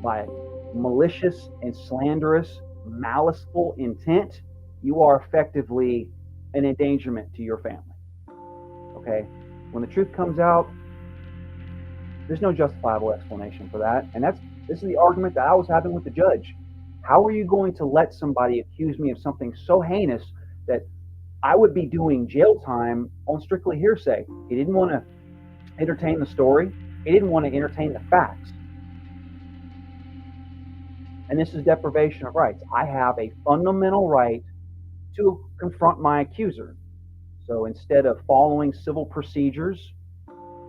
by malicious and slanderous, maliceful intent. You are effectively an endangerment to your family. Okay? When the truth comes out, there's no justifiable explanation for that. And this is the argument that I was having with the judge. How are you going to let somebody accuse me of something so heinous that I would be doing jail time on strictly hearsay? He didn't want to entertain the story. He didn't want to entertain the facts. And this is deprivation of rights. I have a fundamental right to confront my accuser. So instead of following civil procedures,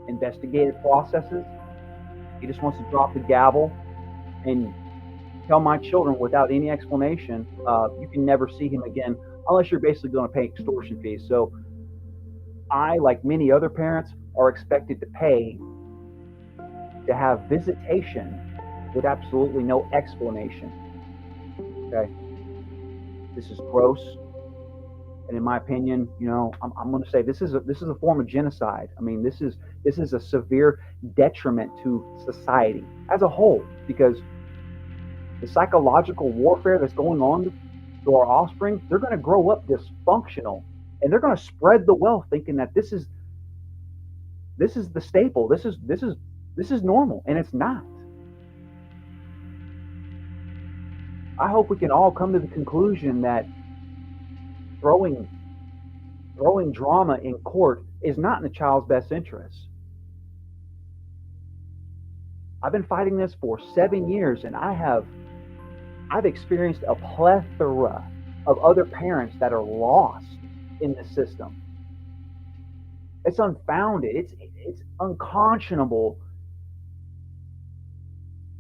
investigative processes, he just wants to drop the gavel and tell my children without any explanation, you can never see him again unless you're basically going to pay extortion fees. So I, like many other parents, are expected to pay to have visitation with absolutely no explanation. Okay, this is gross, and in my opinion, I'm going to say this is a form of genocide. I mean, this is a severe detriment to society as a whole, because the psychological warfare that's going on to our offspring, they're going to grow up dysfunctional, and they're going to spread the wealth thinking that this is the staple. This is normal, and it's not. I hope we can all come to the conclusion that throwing drama in court is not in the child's best interest. I've been fighting this for 7 years, and I've experienced a plethora of other parents that are lost in the system. It's unfounded. It's unconscionable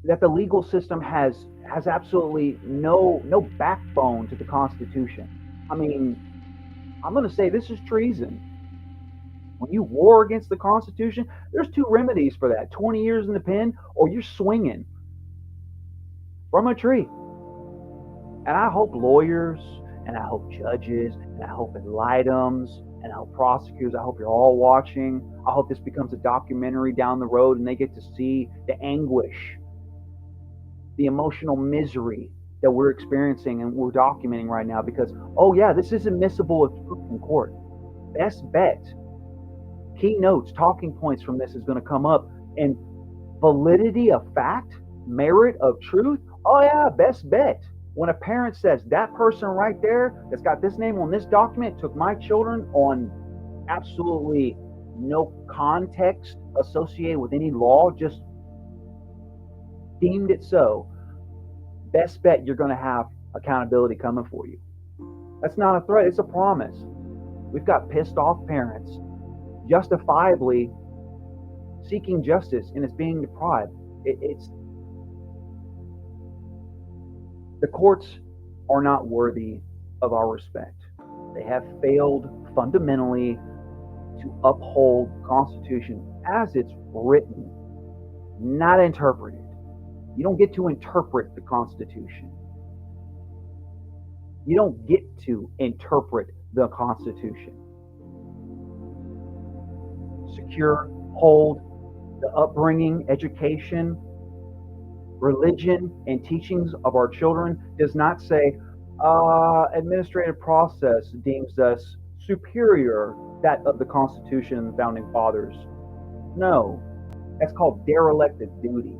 that the legal system has absolutely no backbone to the Constitution. I mean, I'm going to say this is treason. When you war against the Constitution, there's two remedies for that: 20 years in the pen, or you're swinging from a tree. And I hope lawyers, and I hope judges, and I hope enlighteners, and I hope prosecutors, I hope you're all watching. I hope this becomes a documentary down the road and they get to see the anguish, the emotional misery that we're experiencing and we're documenting right now, because, oh yeah, this is admissible if proof in court. Best bet. Keynotes, talking points from this is going to come up. And validity of fact, merit of truth, oh yeah, best bet. When a parent says, that person right there that's got this name on this document took my children on absolutely no context associated with any law, just deemed it so, best bet you're going to have accountability coming for you. That's not a threat, it's a promise. We've got pissed off parents justifiably seeking justice, and it's being deprived. The courts are not worthy of our respect. They have failed fundamentally to uphold the Constitution as it's written, not interpreted. You don't get to interpret the Constitution. You don't get to interpret the Constitution. Secure, hold the upbringing, education, religion, and teachings of our children does not say administrative process deems us superior that of the Constitution and the Founding Fathers. No, that's called derelict of duty.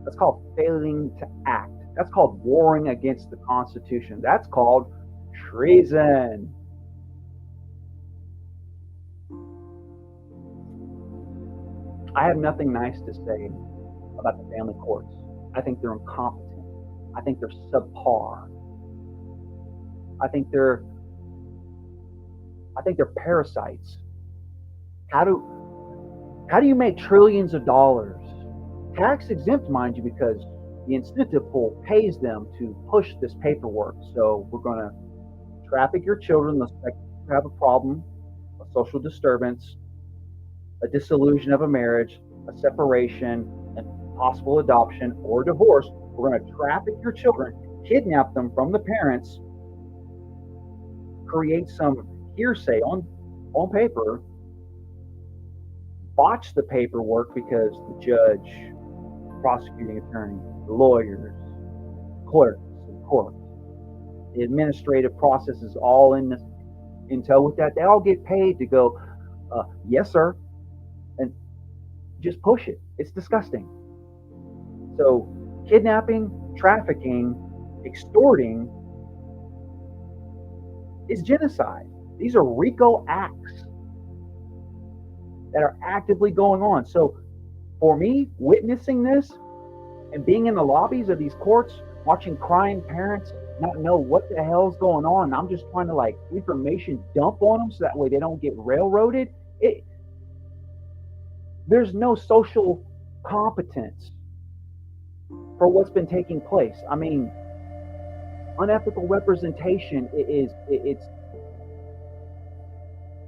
That's called failing to act. That's called warring against the Constitution. That's called treason. I have nothing nice to say about the family courts. I think they're incompetent. I think they're subpar. I think they're parasites. How do you make trillions of dollars? Tax exempt, mind you, because the incentive pool pays them to push this paperwork. So we're going to traffic your children, let's have a problem, a social disturbance, a dissolution of a marriage, a separation, and possible adoption or divorce. We're going to traffic your children, kidnap them from the parents, create some hearsay on paper, botch the paperwork because the judge, prosecuting attorney, the lawyers, clerks, and courts, the administrative process is all in tow with that. They all get paid to go, yes, sir, and just push it. It's disgusting. So kidnapping, trafficking, extorting is genocide. These are RICO acts that are actively going on. So for me, witnessing this and being in the lobbies of these courts, watching crying parents not know what the hell's going on, I'm just trying to information dump on them so that way they don't get railroaded. There's no social competence for what's been taking place. I mean, unethical representation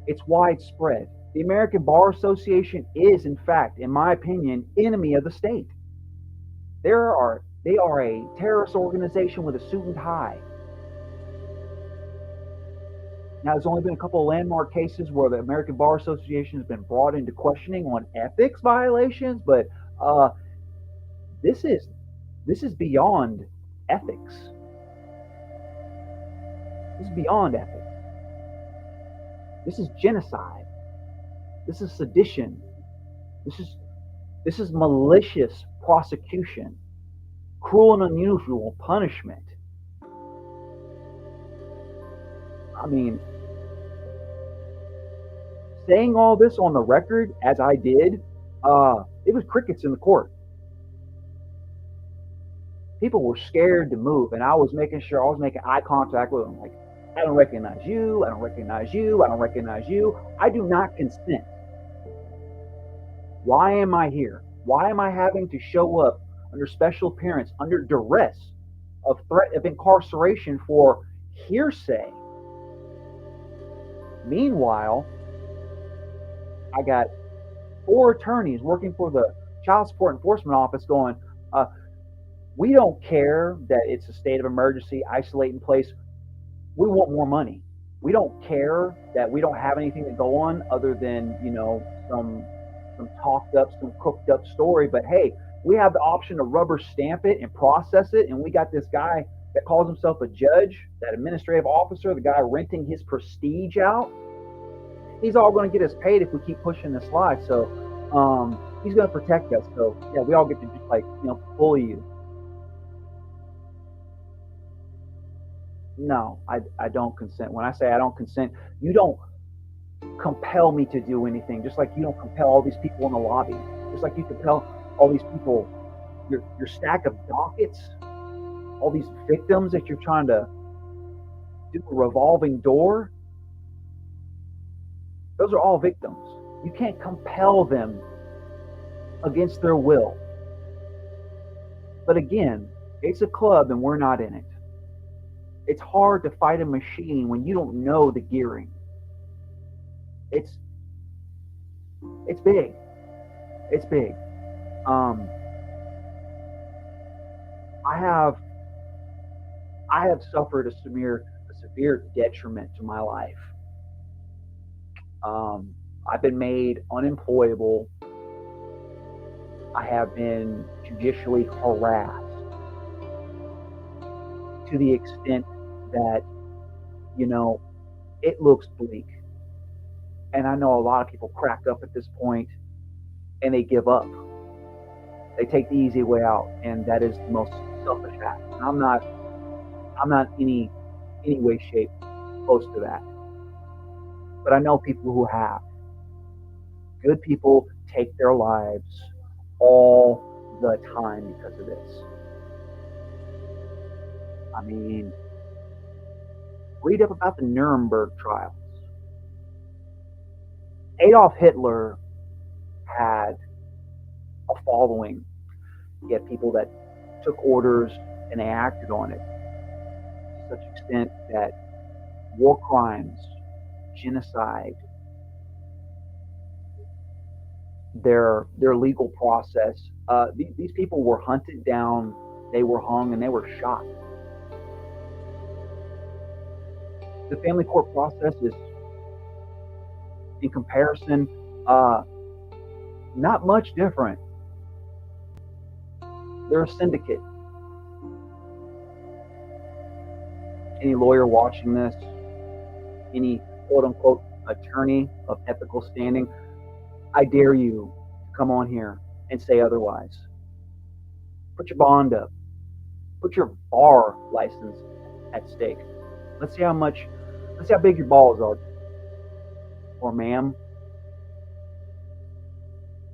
it's widespread. The American Bar Association is, in fact, in my opinion, enemy of the state. They are a terrorist organization with a suit and tie. Now, there's only been a couple of landmark cases where the American Bar Association has been brought into questioning on ethics violations, but this is beyond ethics. This is beyond ethics. This is genocide. This is sedition. This is malicious prosecution, cruel and unusual punishment. I mean, saying all this on the record as I did, it was crickets in the court. People were scared to move, and I was making sure I was making eye contact with them. Like, I don't recognize you. I don't recognize you. I don't recognize you. I do not consent. Why am I here? Why am I having to show up under special appearance, under duress of threat of incarceration for hearsay? Meanwhile, I got 4 attorneys working for the Child Support Enforcement Office going, we don't care that it's a state of emergency, isolate in place. We want more money. We don't care that we don't have anything to go on other than, some talked up, some cooked up story. But hey, we have the option to rubber stamp it and process it. And we got this guy that calls himself a judge, that administrative officer, the guy renting his prestige out. He's all going to get us paid if we keep pushing this lie. So he's going to protect us. So yeah, we all get to just bully you. No, I don't consent. When I say I don't consent, you don't compel me to do anything, just like you don't compel all these people in the lobby, just like you compel all these people, your stack of dockets, all these victims that you're trying to do a revolving door. Those are all victims. You can't compel them against their will. But again, it's a club and we're not in it. It's hard to fight a machine when you don't know the gearing. It's big. It's big. I have suffered a severe detriment to my life. I've been made unemployable. I have been judicially harassed to the extent that, it looks bleak. And I know a lot of people crack up at this point and they give up. They take the easy way out, and that is the most selfish act. And I'm not any way, shape close to that. But I know people who have. Good people take their lives all the time because of this. I mean, read up about the Nuremberg trials. Adolf Hitler had a following. He had people that took orders and they acted on it to such extent that war crimes, genocide, their legal process. These people were hunted down, they were hung, and they were shot. The family court process is, in comparison, not much different. They're a syndicate. Any lawyer watching this, any quote-unquote attorney of ethical standing, I dare you to come on here and say otherwise. Put your bond up. Put your bar license at stake. Let's see how big your balls are. Or ma'am.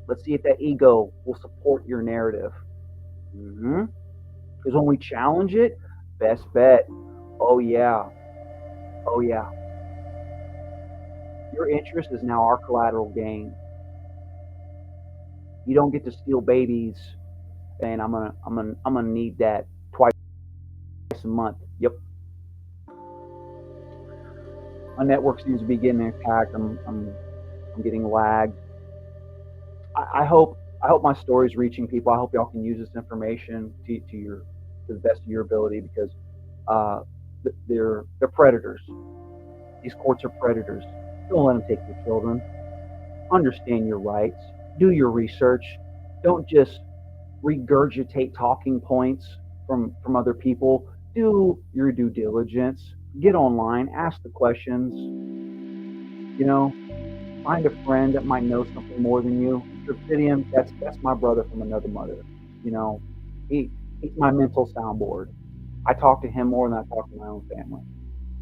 Let's see if that ego will support your narrative. Because when we challenge it, best bet, oh yeah. Your interest is now our collateral gain. You don't get to steal babies, and I'm gonna need that twice a month. Yep. My network seems to be getting attacked. I'm getting lagged. I hope my story is reaching people. I hope y'all can use this information to the best of your ability, because they're predators. These courts are predators. Don't let them take your children. Understand your rights. Do your research. Don't just regurgitate talking points from other people. Do your due diligence. Get online. Ask the questions. Find a friend that might know something more than you. Obsidian, that's my brother from another mother. He's my mental soundboard. I talk to him more than I talk to my own family,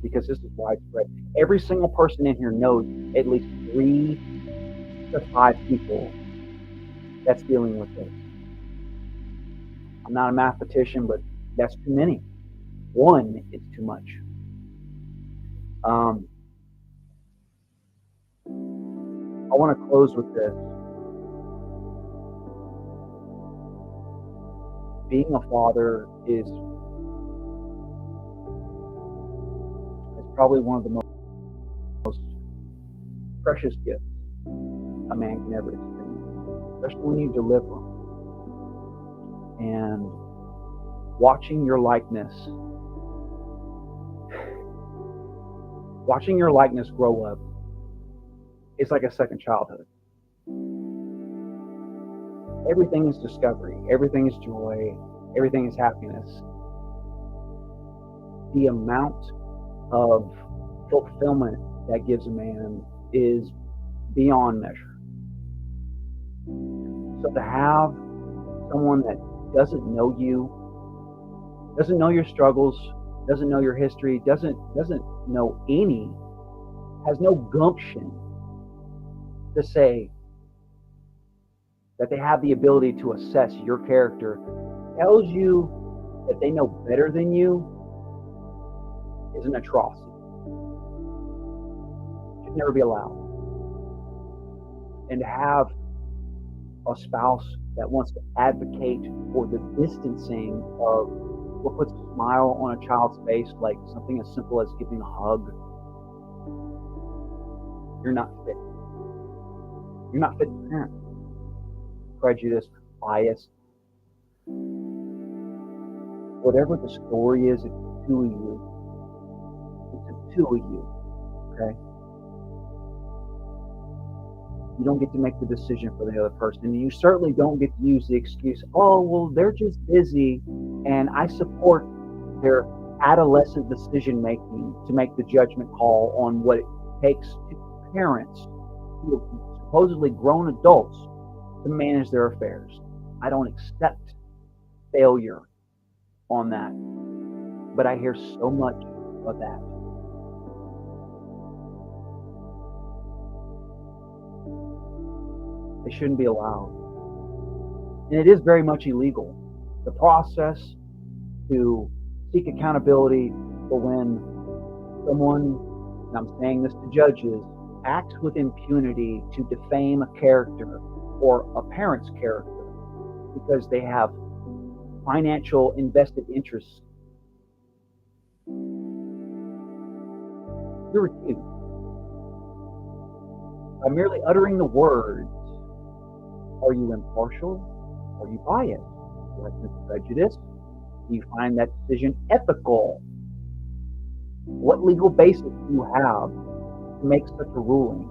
because this is widespread. Every single person in here knows at least 3 to 5 people that's dealing with this. I'm not a mathematician, but that's too many. 1 is too much. I want to close with this. Being a father is probably one of the most precious gifts a man can ever experience, especially when you deliver them. And watching your likeness grow up is like a second childhood. Everything is discovery, everything is joy, everything is happiness. The amount of fulfillment that gives a man is beyond measure. So to have someone that doesn't know you, doesn't know your struggles, doesn't know your history, doesn't know has no gumption to say that they have the ability to assess your character, tells you that they know better than you, is an atrocity. Should never be allowed. And to have a spouse that wants to advocate for the distancing of what puts a smile on a child's face, like something as simple as giving a hug, you're not fit. You're not fit to parent. Prejudice, bias, whatever the story is, it's the 2 of you. It's the 2 of you, okay? You don't get to make the decision for the other person. And you certainly don't get to use the excuse, oh, well, they're just busy, and I support their adolescent decision making to make the judgment call on what it takes to parent who are supposedly grown adults to manage their affairs. I don't accept failure on that, but I hear so much of that. They shouldn't be allowed. And it is very much illegal. The process to seek accountability for when someone, and I'm saying this to judges, acts with impunity to defame a character or a parent's character because they have financial invested interests. You're accused. By merely uttering the words, are you impartial? Are you biased? Do you have prejudice? Do you find that decision ethical? What legal basis do you have to make such a ruling?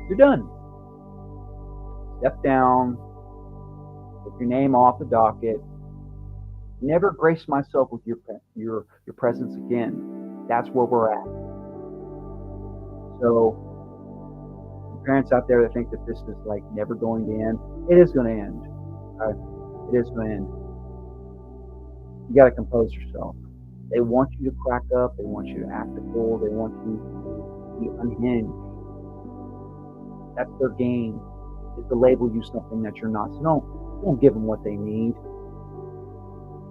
You're done. Step down. Take your name off the docket. Never grace myself with your presence again. That's where we're at. So, parents out there that think that this is like never going to end, it is going to end. It is going to end. You got to compose yourself. They want you to crack up. They want you to act a fool. They want you to be unhinged. That's their game, is to label you something that you're not. So don't give them what they need.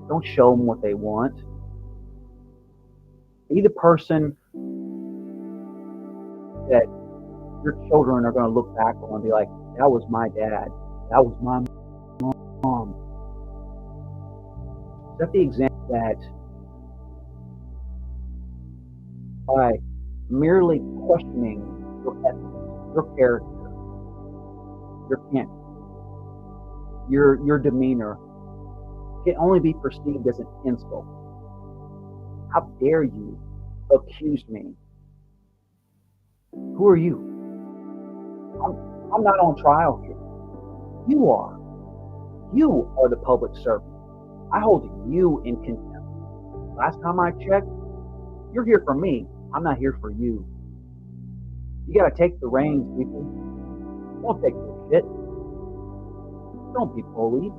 Don't show them what they want. Be the person that your children are going to look back on and be like, that was my dad. That was my mom. Set the example that by merely questioning your ethics, your character, your can't, your demeanor can only be perceived as an insult. How dare you accuse me? Who are you? I'm not on trial here. You are. You are the public servant. I hold you in contempt. Last time I checked, you're here for me. I'm not here for you. You got to take the reins, people. Don't take their shit. Don't be bullied.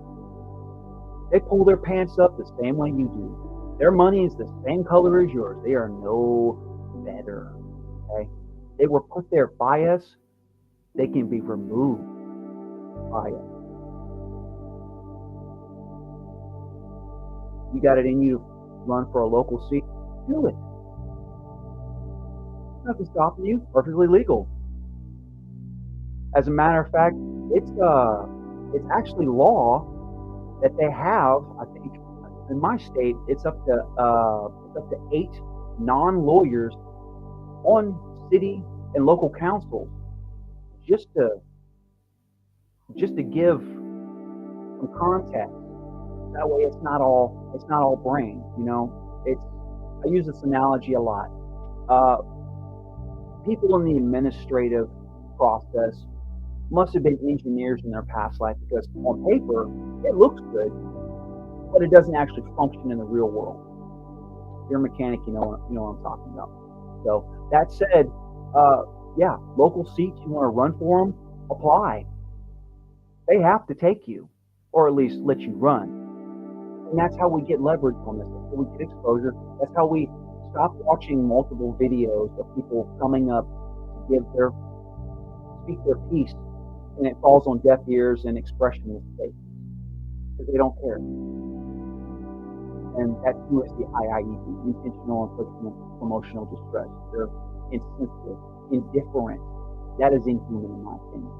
They pull their pants up the same way you do. Their money is the same color as yours. They are no better. Okay? They were put there by us. They can be removed by us. You got it in you to run for a local seat? Do it. Nothing stopping you. Perfectly legal. As a matter of fact, it's actually law that they have. I think in my state, it's up to 8 non-lawyers on city and local councils, just to give some context. That way, it's not all brain. You know, I use this analogy a lot. People in the administrative process must have been engineers in their past life, because on paper it looks good, but it doesn't actually function in the real world. If you're a mechanic, you know what I'm talking about. So that said, yeah, local seats, you want to run for them, apply. They have to take you, or at least let you run. And that's how we get leverage on this. That's how we get exposure. That's how we stop watching multiple videos of people coming up to speak their piece, and it falls on deaf ears and expressionless faces, because they don't care. And that too is the IIED, intentional infliction of emotional distress. They're insensitive, indifferent. That is inhuman, in my opinion.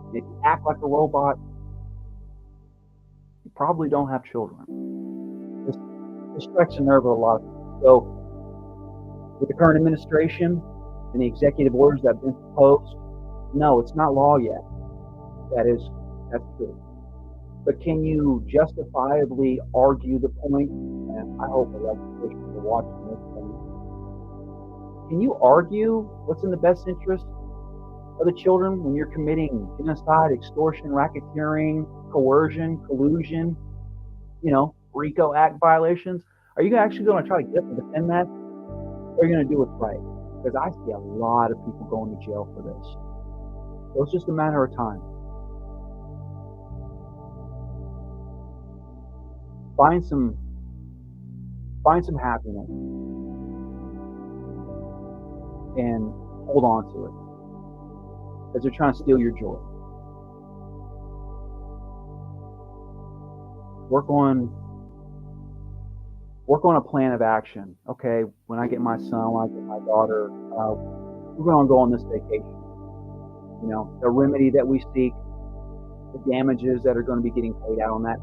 And if you act like a robot, you probably don't have children. This strikes a nerve of a lot of people. So, with the current administration and the executive orders that have been proposed, no, it's not law yet. That's true. But can you justifiably argue the point? And I hope elected officials are watching this thing. Can you argue what's in the best interest of the children when you're committing genocide, extortion, racketeering, coercion, collusion, RICO Act violations? Are you actually going to try to get to defend that? Or are you going to do what's right? because I see a lot of people going to jail for this. So it's just a matter of time. Find some happiness and hold on to it, because they're trying to steal your joy. Work on a plan of action. Okay, when I get my son, when I get my daughter, we're going to go on this vacation. You know, the remedy that we seek, the damages that are going to be getting paid out on that.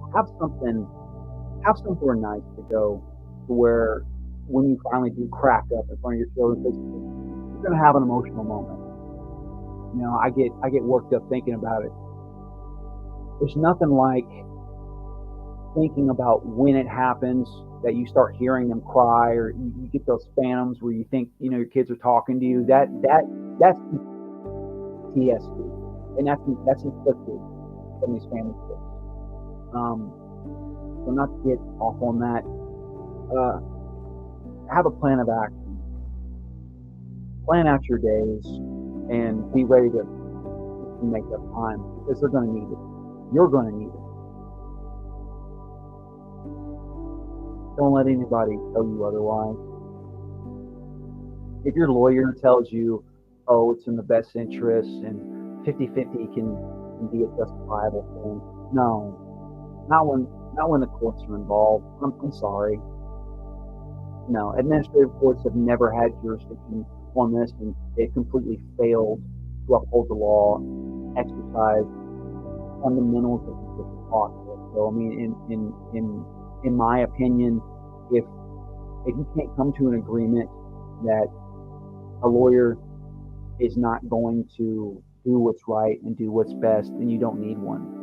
Have somewhere nice to go, to where when you finally do crack up in front of your children, you're going to have an emotional moment. You know, I get worked up thinking about it. There's nothing like thinking about when it happens, that you start hearing them cry, or you get those phantoms where you think, you know, your kids are talking to you. That's PTSD, and that's inflicted from these family kids. So not to get off on that, have a plan of action. Plan out your days and be ready to make up time, because they're going to need it. You're going to need it. Don't let anybody tell you otherwise. If your lawyer tells you, oh, it's in the best interest and 50-50 can be a justifiable thing, no, not when the courts are involved. I'm sorry. No, administrative courts have never had jurisdiction on this, and they've completely failed to uphold the law, exercise fundamentals of judicial process. So, I mean, in my opinion, if you can't come to an agreement that a lawyer is not going to do what's right and do what's best, then you don't need one.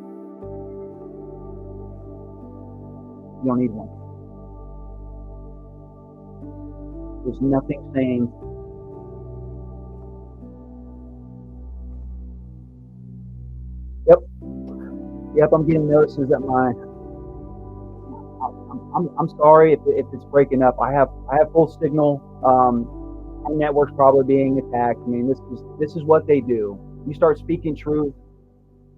You don't need one. There's nothing saying Yep, I'm getting notices that I'm sorry if it's breaking up. I have full signal. My network's probably being attacked. I mean, this is what they do. You start speaking truth,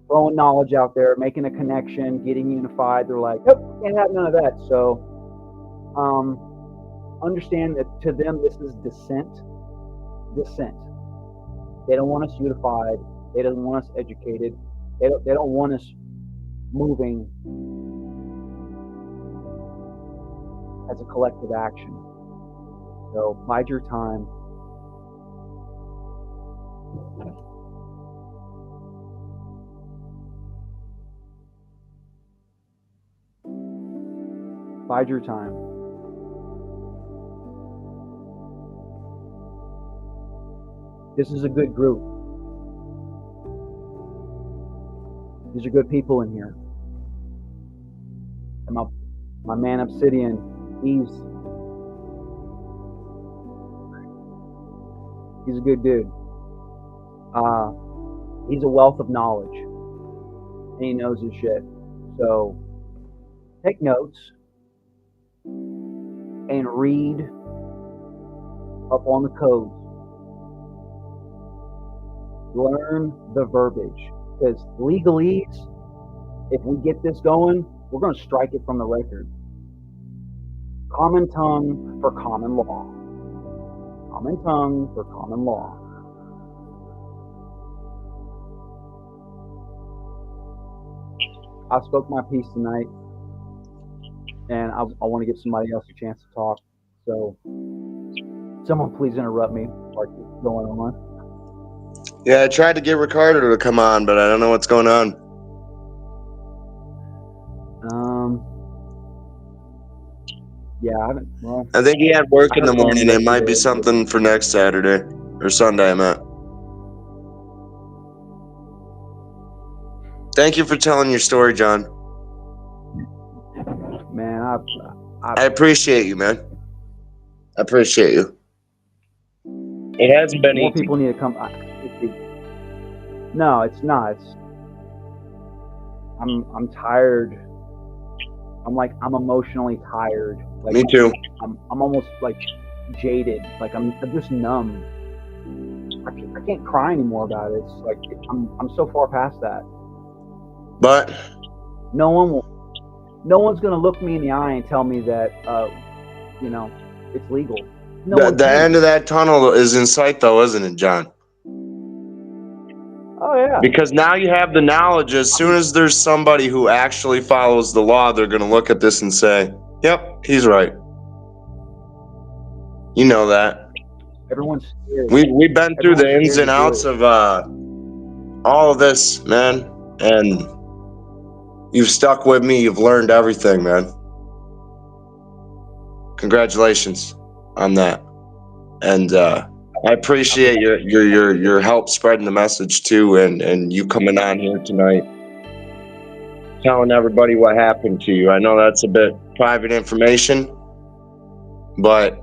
throwing knowledge out there, making a connection, getting unified. They're like, nope, can't have none of that. So, understand that to them this is dissent. They don't want us unified. They don't want us educated. They don't want us moving as a collective action. So bide your time. Bide your time. This is a good group. These are good people in here. And my man Obsidian, he's a good dude. He's a wealth of knowledge, and he knows his shit. So take notes and read up on the codes. Learn the verbiage, because legalese, if we get this going, we're going to strike it from the record. Common tongue for common law. Common tongue for common law. I spoke my piece tonight, and I want to give somebody else a chance to talk. So, someone please interrupt me or keep going on. Yeah, I tried to get Ricardo to come on, but I don't know what's going on. Yeah, I haven't. Well, I think he had work in the I heard morning. one It might be yesterday. something for next Saturday or Sunday, I meant. Thank you for telling your story, John. Man, I appreciate you, man. I appreciate you. It hasn't been more easy. people need to come. No, it's not. I'm tired. I'm emotionally tired. Like, Me too. I'm almost like jaded. Like I'm just numb. I can't cry anymore about it. It's like I'm so far past that. But No one's gonna look me in the eye and tell me that you know, it's legal. No one the can. end of that tunnel is in sight, though, isn't it, John? Oh yeah. Because now you have the knowledge. As soon as there's somebody who actually follows the law, they're going to look at this and say, "Yep, he's right." You know that. Everyone's scared. We've been through the Everyone's ins scared and to do outs it. of all of this, man, and you've stuck with me. You've learned everything, man. Congratulations on that, and I appreciate your help spreading the message too, and you coming on here tonight, telling everybody what happened to you. I know that's a bit private information, but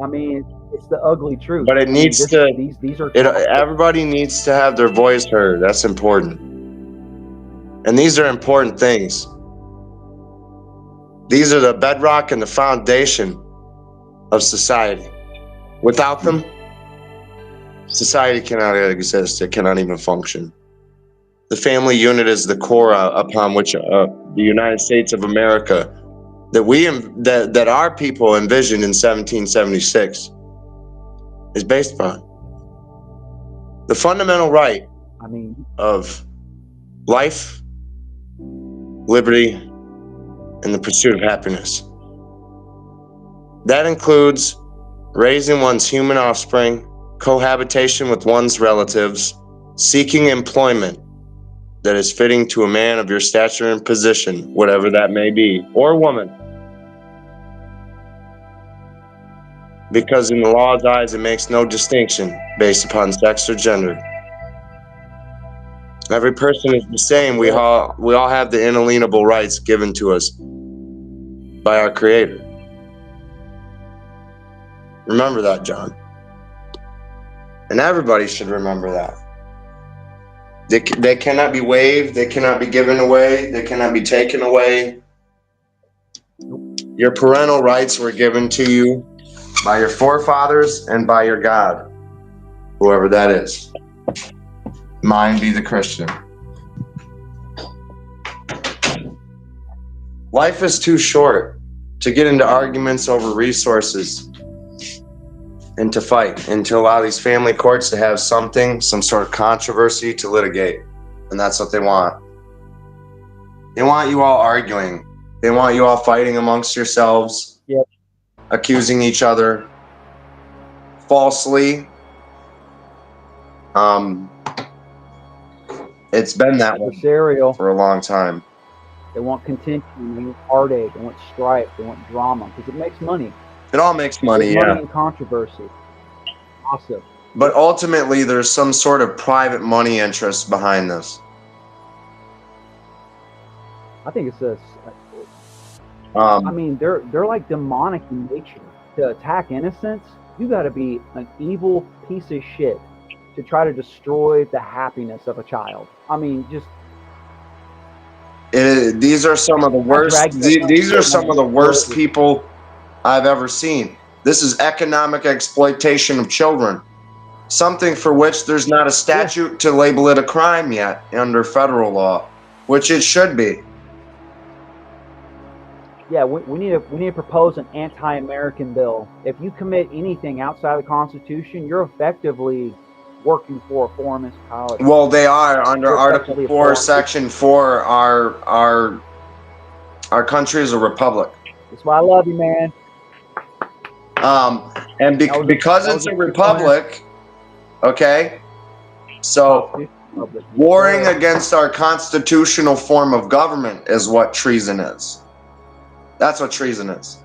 I mean, it's the ugly truth. it needs to. These are Everybody needs to have their voice heard. That's important, and these are important things. These are the bedrock and the foundation of society. Without them, society cannot exist. It cannot even function. The family unit is the core upon which the United States of America that our people envisioned in 1776 is based upon. The fundamental right I mean, of life, liberty, and the pursuit of happiness. That includes raising one's human offspring, cohabitation with one's relatives, seeking employment that is fitting to a man of your stature and position, whatever that may be, or woman. Because in the law's eyes, it makes no distinction based upon sex or gender. Every person is the same. We all have the inalienable rights given to us by our Creator. Remember that, John. And everybody should remember that. They cannot be waived. They cannot be given away. They cannot be taken away. Your parental rights were given to you by your forefathers and by your God, whoever that is. Mine be the Christian. Life is too short to get into arguments over resources and to fight and to allow these family courts to have some sort of controversy to litigate. And that's what they want. They want you all arguing. They want you all fighting amongst yourselves, Yep. accusing each other falsely. It's been that way adversarial. for a long time. They want contention. They want heartache. They want strife. They want drama because it makes money. It all makes money, There's yeah. money in controversy. Awesome. But ultimately, there's some sort of private money interest behind this. I think it's a. Um, I mean, they're like demonic in nature. To attack innocence, you got to be an evil piece of shit to try to destroy the happiness of a child. I mean, just these are some of the worst. These are some of the worst people I've ever seen. This is economic exploitation of children. Something for which there's not a statute to label it a crime yet under federal law, which it should be. yeah, we need to propose an anti-American bill. If you commit anything outside the Constitution, you're effectively working for a foreign municipality. Well, they are under You're Article effectively a 4, foreign- Section 4. Our country is a republic. That's why I love you, man. And because it's a republic, okay, so warring against our constitutional form of government is what treason is. That's what treason is.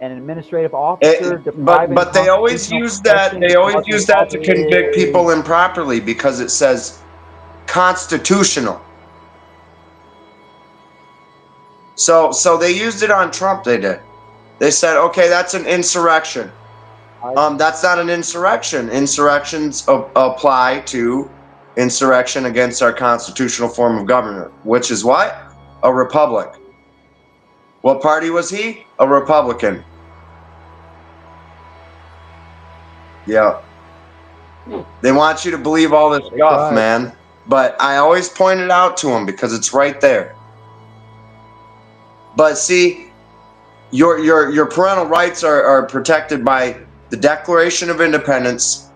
An administrative officer, But they always use that. They always use that to convict people improperly because it says constitutional. So they used it on Trump. They did. They said, okay, that's an insurrection. That's not an insurrection. Insurrections apply to insurrection against our constitutional form of government, which is what? A republic. What party was he? A Republican. Yeah. They want you to believe all this They stuff, tried. man. But I always point it out to them because it's right there. But see, your parental rights are protected by the Declaration of Independence,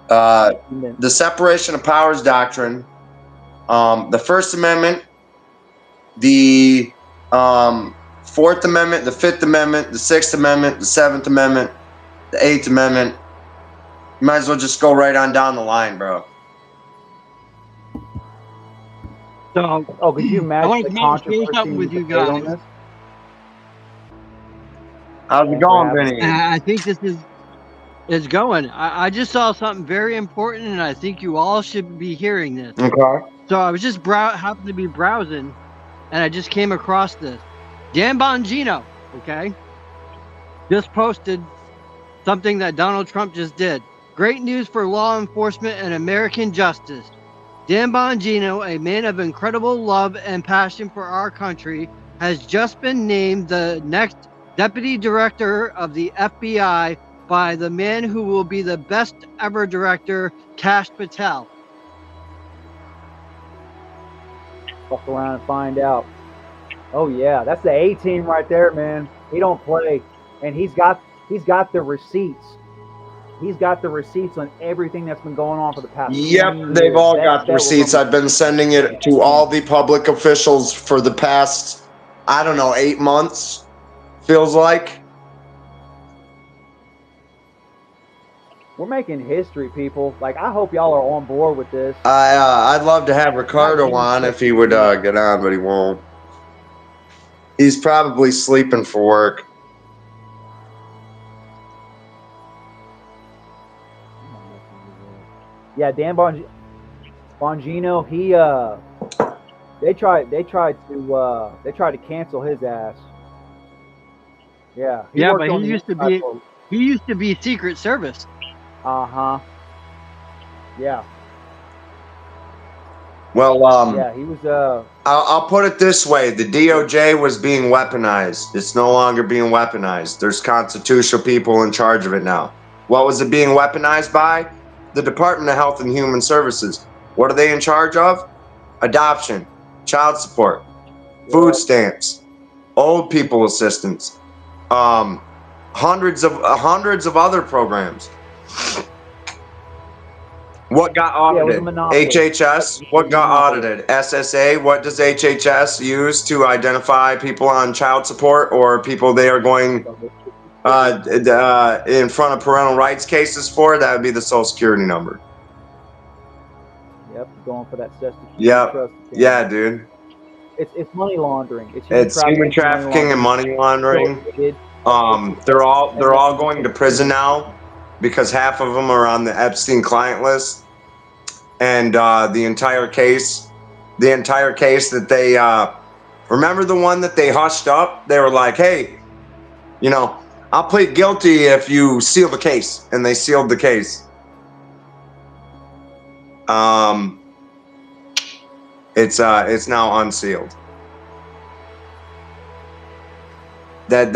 the Separation of Powers Doctrine, the First Amendment, the Fourth Amendment, the Fifth Amendment, the Sixth Amendment, the Seventh Amendment, the Eighth Amendment. You might as well just go right on down the line, bro. So, Oh, could you I imagine want the to come out and share controversy something and with you debate on guys. this? How's it Thanks for going, having me. Vinny? And I think this is going. I just saw something very important, and I think you all should be hearing this. Okay. So I was just happened to be browsing, and I just came across this. Dan Bongino, okay, just posted something that Donald Trump just did. Great news for law enforcement and American justice. Dan Bongino, a man of incredible love and passion for our country, has just been named the next deputy director of the FBI by the man who will be the best ever director, Kash Patel. Fuck around and find out. Oh yeah, that's the A team right there, man. He don't play, and he's got the receipts. He's got the receipts on everything that's been going on for the past. Yep, 20 they've years. all Best got the bet we're receipts. gonna I've been sending it to all the public officials for the past, I don't know, 8 months, feels like. We're making history, people. Like, I hope y'all are on board with this. I'd love to have Ricardo on if he would get on, but he won't. He's probably sleeping for work. Yeah, Dan Bongino, he they tried to cancel his ass. Yeah. Yeah, worked but on he the used to be Secret Service. Uh-huh. Yeah. Well, Yeah, he was I'll put it this way. The DOJ was being weaponized. It's no longer being weaponized. There's constitutional people in charge of it now. What was it being weaponized by? The Department of Health and Human Services. What are they in charge of? Adoption, child support, food stamps, old people assistance, hundreds of other programs. What got audited? HHS. What got audited? SSA. What does HHS use to identify people on child support or people they are going in front of parental rights cases for? That would be the Social Security number. Yep, going for that trust. Yep. Yeah, dude. It's money laundering. It's human trafficking and money laundering. They're all going to prison now because half of them are on the Epstein client list, and the entire case that they remember the one that they hushed up. They were like, "Hey, you know, I'll plead guilty if you seal the case," and they sealed the case. It's now unsealed. That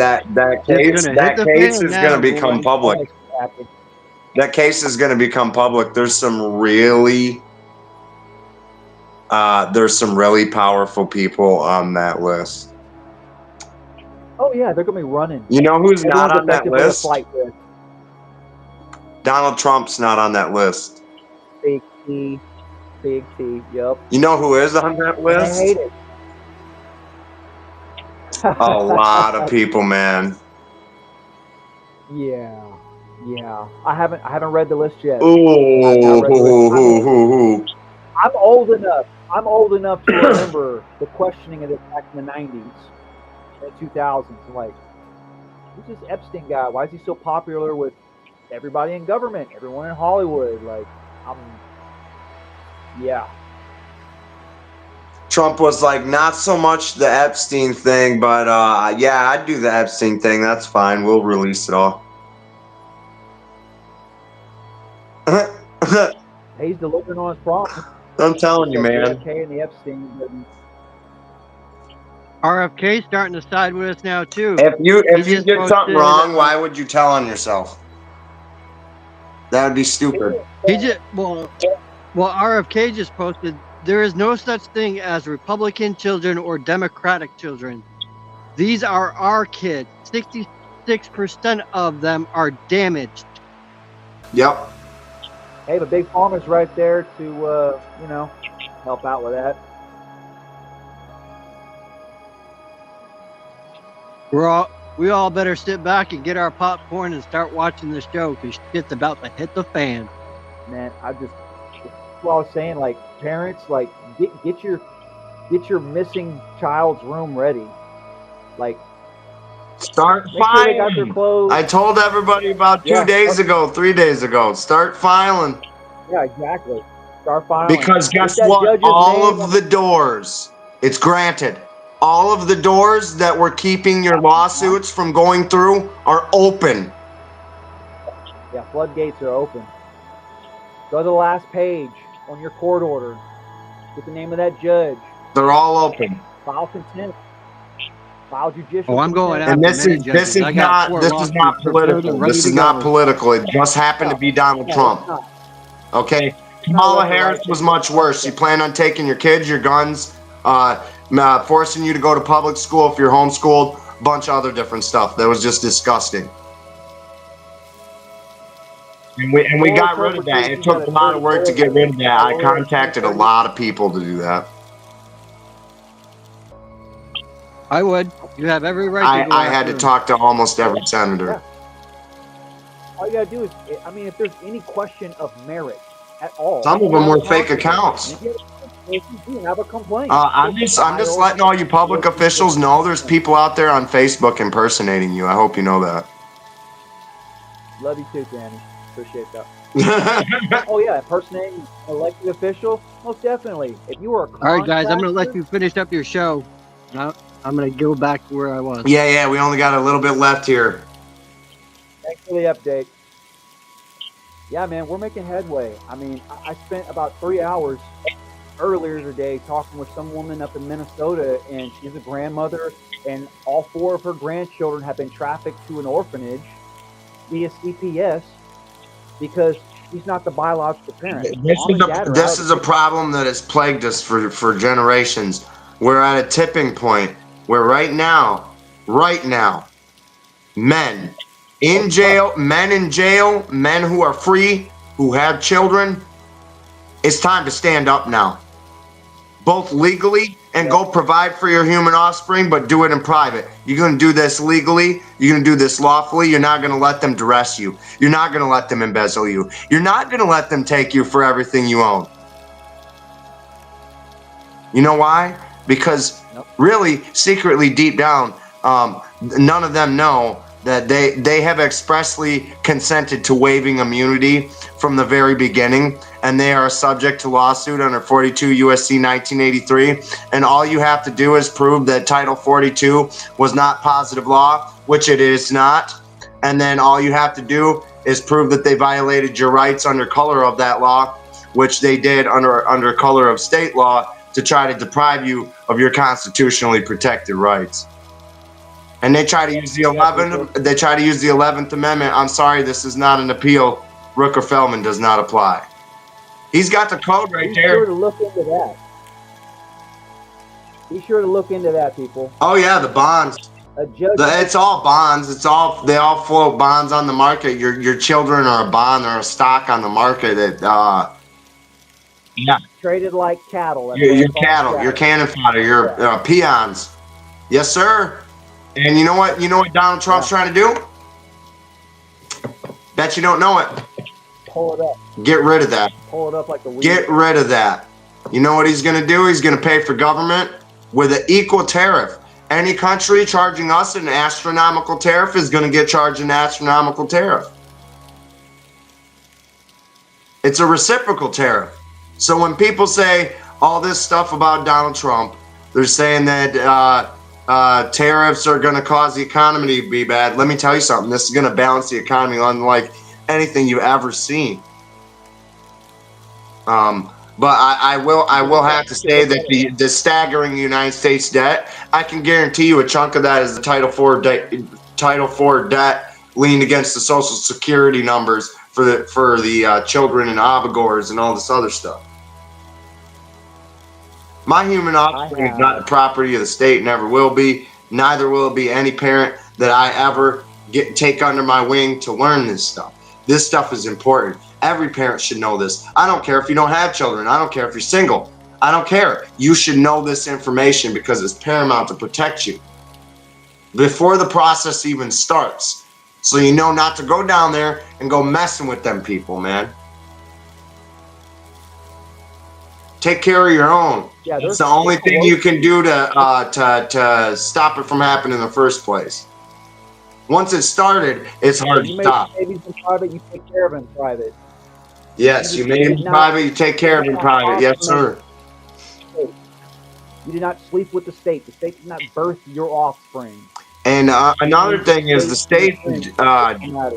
case is going to become public. That case is going to become public. There's some really powerful people on that list. Oh yeah, they're going to be running. You know who's not on that list? List? Donald Trump's not on that list. Big T. Yep. You know who is on that list? I hate it. A lot of people, man. Yeah. I haven't read the list yet. Ooh. I'm old enough to remember the questioning of this back in the 90s, the 2000s. Like, who's this Epstein guy? Why is he so popular with everybody in government, everyone in Hollywood? Like, yeah. Trump was like, not so much the Epstein thing, but yeah, I'd do the Epstein thing. That's fine. We'll release it all. He's delivering on his promise. I'm telling you, man. RFK and the Epstein. RFK's starting to side with us now too. If you did something wrong, why would you tell on yourself? That would be stupid. He just well, RFK just posted there is no such thing as Republican children or Democratic children. These are our kids. 66% of them are damaged. Yep. Hey, but Big Pharma's right there to, you know, help out with that. We all better sit back and get our popcorn and start watching the show because shit's about to hit the fan. Man, that's what I was saying. Like, parents, like, get your missing child's room ready. Like, start make sure they got their filing. clothes. I told everybody about 2 days ago, 3 days ago. Start filing. Yeah, exactly. Start filing. Because guess Get that what? judge's All name of the doors, it's granted, all of the doors that were keeping your lawsuits from going through are open. Yeah, floodgates are open. Go to the last page on your court order. Get the name of that judge. They're all open. File contempt. File judicial. Oh, I'm going contempt. after And this is not political. This is not political. It just happened to be Donald Trump. Okay. Kamala Harris was much worse. She planned on taking your kids, your guns, forcing you to go to public school if you're homeschooled, a bunch of other different stuff. That was just disgusting. And we got rid of that. It took a lot of work to get rid of that. I contacted a lot of people to do that. I would. You have every right to go I had to talk to almost every senator. Yeah. All you gotta do is, I mean, if there's any question of merit at all. Some of them were fake accounts. If you do have a complaint. I'm just letting all you public officials know there's people out there on Facebook impersonating you. I hope you know that. Love you too, Danny. Appreciate that. Oh yeah, impersonating an elected official? Most definitely. If you were a All right, guys, I'm going to let contractor- you finish up your show. Now, I'm going to go back to where I was. Yeah, we only got a little bit left here. Thanks for the update. Yeah, man, we're making headway. I mean, I spent about 3 hours earlier today talking with some woman up in Minnesota, and she's a grandmother, and all 4 of her grandchildren have been trafficked to an orphanage via CPS because she's not the biological parent. This is a problem that has plagued us for generations. We're at a tipping point where right now, men in jail, men who are free, who have children, it's time to stand up now. Both legally and go provide for your human offspring, but do it in private. You're going to do this legally. You're going to do this lawfully. You're not going to let them duress you. You're not going to let them embezzle you. You're not going to let them take you for everything you own. You know why? Because really, secretly, deep down, none of them know that they have expressly consented to waiving immunity from the very beginning, and they are subject to lawsuit under 42 USC 1983. And all you have to do is prove that Title 42 was not positive law, which it is not. And then all you have to do is prove that they violated your rights under color of that law, which they did under color of state law to try to deprive you of your constitutionally protected rights. And they try to use the 11th Amendment. I'm sorry, this is not an appeal. Rooker-Feldman does not apply. He's got the code right Be there. sure to look into that. Be sure to look into that, people. Oh yeah, the bonds. A judge. It's all bonds. They all float bonds on the market. Your children are a bond or a stock on the market. Yeah. Traded like cattle. That's Your what it's cattle, called, your cannon fodder, your peons. Yes, sir. And you know what? You know what Donald Trump's trying to do? Bet you don't know it. Pull it up. Get rid of that. Pull it up like the weed. Get rid of that. You know what he's going to do? He's going to pay for government with an equal tariff. Any country charging us an astronomical tariff is going to get charged an astronomical tariff. It's a reciprocal tariff. So when people say all this stuff about Donald Trump, they're saying that tariffs are going to cause the economy to be bad. Let me tell you something. This is going to balance the economy unlike anything you've ever seen. But I will have to say that the staggering United States debt, I can guarantee you a chunk of that is the Title IV debt leaned against the Social Security numbers for the children and obligors and all this other stuff. My human offspring is not the property of the state, never will be. Neither will it be any parent that I ever take under my wing to learn this stuff. This stuff is important. Every parent should know this. I don't care if you don't have children. I don't care if you're single. I don't care. You should know this information because it's paramount to protect you before the process even starts. So you know not to go down there and go messing with them people, man. Take care of your own. Yeah, it's the only thing you can do to stop it from happening in the first place. Once it started, it's hard to stop. You made babies in private, you take care of them in private. Yes, you made them in private, you take care of them in private. Yes, sir. You did not sleep with the state. The state did not birth your offspring. And another thing is the state,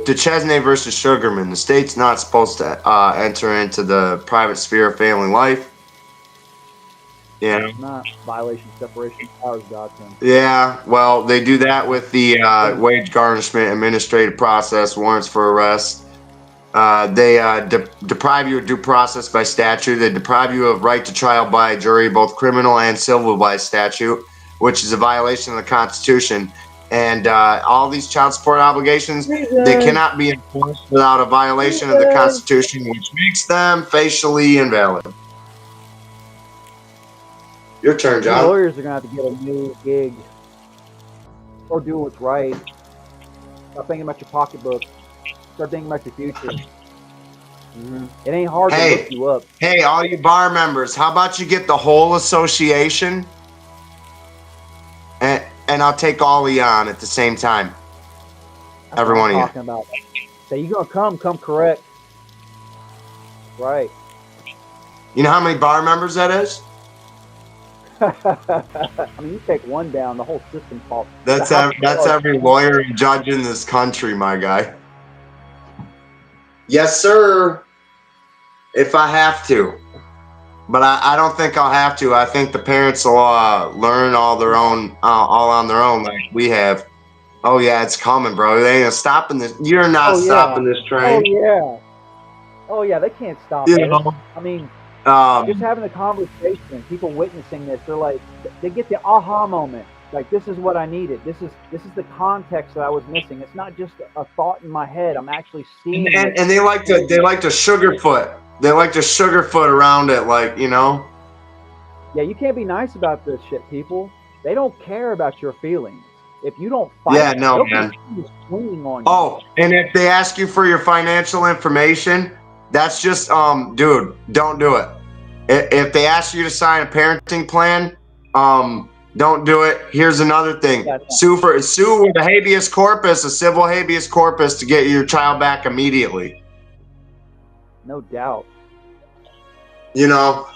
Duchesne versus Sugarman, the state's not supposed to enter into the private sphere of family life. Yeah. It's not violation of separation of powers doctrine. Yeah, well, they do that with the wage garnishment administrative process, warrants for arrest. They deprive you of due process by statute. They deprive you of right to trial by jury, both criminal and civil by statute, which is a violation of the Constitution. And all these child support obligations, they cannot be enforced without a violation of the Constitution, which makes them facially invalid. Your turn, John. Lawyers are going to have to get a new gig or do what's right. Stop thinking about your pocketbook. Start thinking about your future. It ain't hard to look you up. Hey, all you bar members, how about you get the whole association? And I'll take all of you on at the same time. That's every one of you. Talking about. Say you gonna come correct. Right. You know how many bar members that is? I mean, you take one down, the whole system falls. That's every lawyer and judge in this country, my guy. Yes, sir. If I have to. But I don't think I'll have to. I think the parents will learn all on their own like we have. Oh, yeah, it's coming, bro. They ain't stopping this. You're not stopping this train. Oh, yeah, they can't stop it. I mean, just having a conversation, people witnessing this, they're like, they get the aha moment. Like, this is what I needed. This is the context that I was missing. It's not just a thought in my head. I'm actually seeing it. And they like to sugarfoot. They like to sugarfoot around it, like, you know. Yeah, you can't be nice about this shit, people. They don't care about your feelings. If you don't fight, man. Swinging on you. Oh, and if they ask you for your financial information, that's just, dude, don't do it. If they ask you to sign a parenting plan, don't do it. Here's another thing. Sue with a habeas corpus, a civil habeas corpus, to get your child back immediately. No doubt. You know,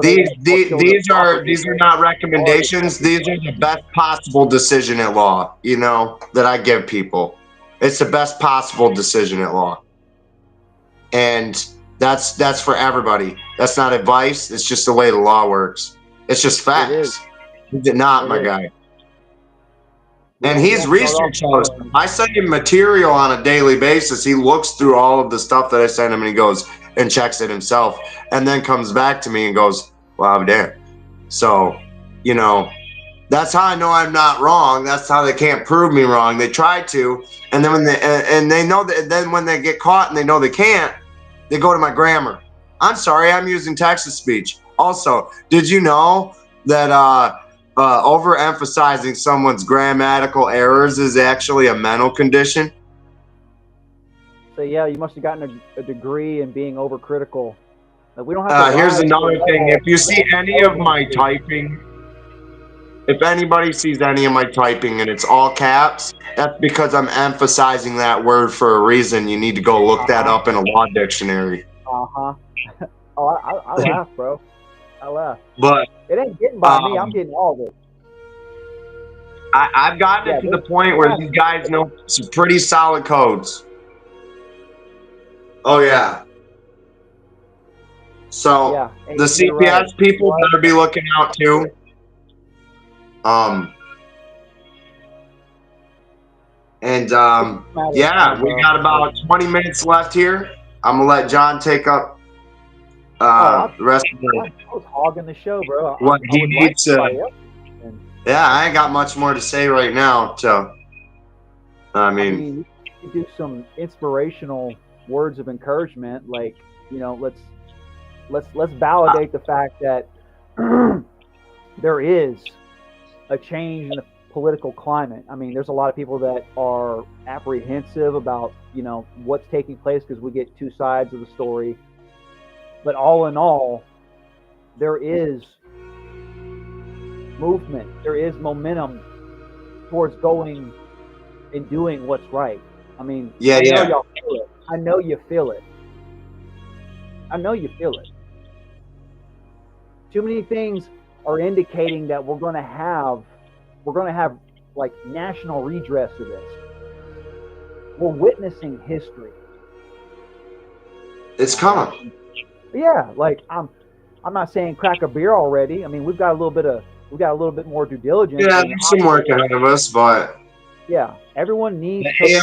these are not recommendations. These are the best possible decision at law, you know, that I give people. It's the best possible decision at law. And that's for everybody. That's not advice. It's just the way the law works. It's just facts. Is it not, my guy? And he's researched all this. I send him material on a daily basis. He looks through all of the stuff that I send him and he goes and checks it himself and then comes back to me and goes, well, I'm damn. So, you know, that's how I know I'm not wrong. That's how they can't prove me wrong. They try to, and then they know that. Then when they get caught and they know they can't, they go to my grammar. I'm sorry, I'm using Texas speech. Also, did you know that overemphasizing someone's grammatical errors is actually a mental condition? So yeah, you must have gotten a degree in being overcritical. Like, we don't have. Here's another thing. If you see any of my typing, if anybody sees any of my typing and it's all caps, that's because I'm emphasizing that word for a reason. You need to go look that up in a law dictionary. Oh, I laugh, bro. I laugh. But it ain't getting by me. I'm getting all of it. I've gotten it to the point where these guys know some pretty solid codes. Oh, yeah. So the CPS people better be looking out too. And And We got about 20 minutes left here. I'm gonna let John take up the rest of the. I was hogging the show, bro. What he needs to. And, Yeah, I ain't got much more to say right now. So, I mean, we do some inspirational words of encouragement, like, you know, let's validate the fact that there is a change in the political climate. I mean, there's a lot of people that are apprehensive about, you know, what's taking place because we get two sides of the story. But all in all, there is movement, there is momentum towards going and doing what's right. I mean, I know y'all feel it. I know you feel it. I know you feel it. Too many things are indicating that we're going to have like national redress of this. We're witnessing history. It's coming. Yeah, like I'm not saying crack a beer already. I mean, we've got a little bit more due diligence. Yeah, there's some work ahead of us, but yeah, everyone needs the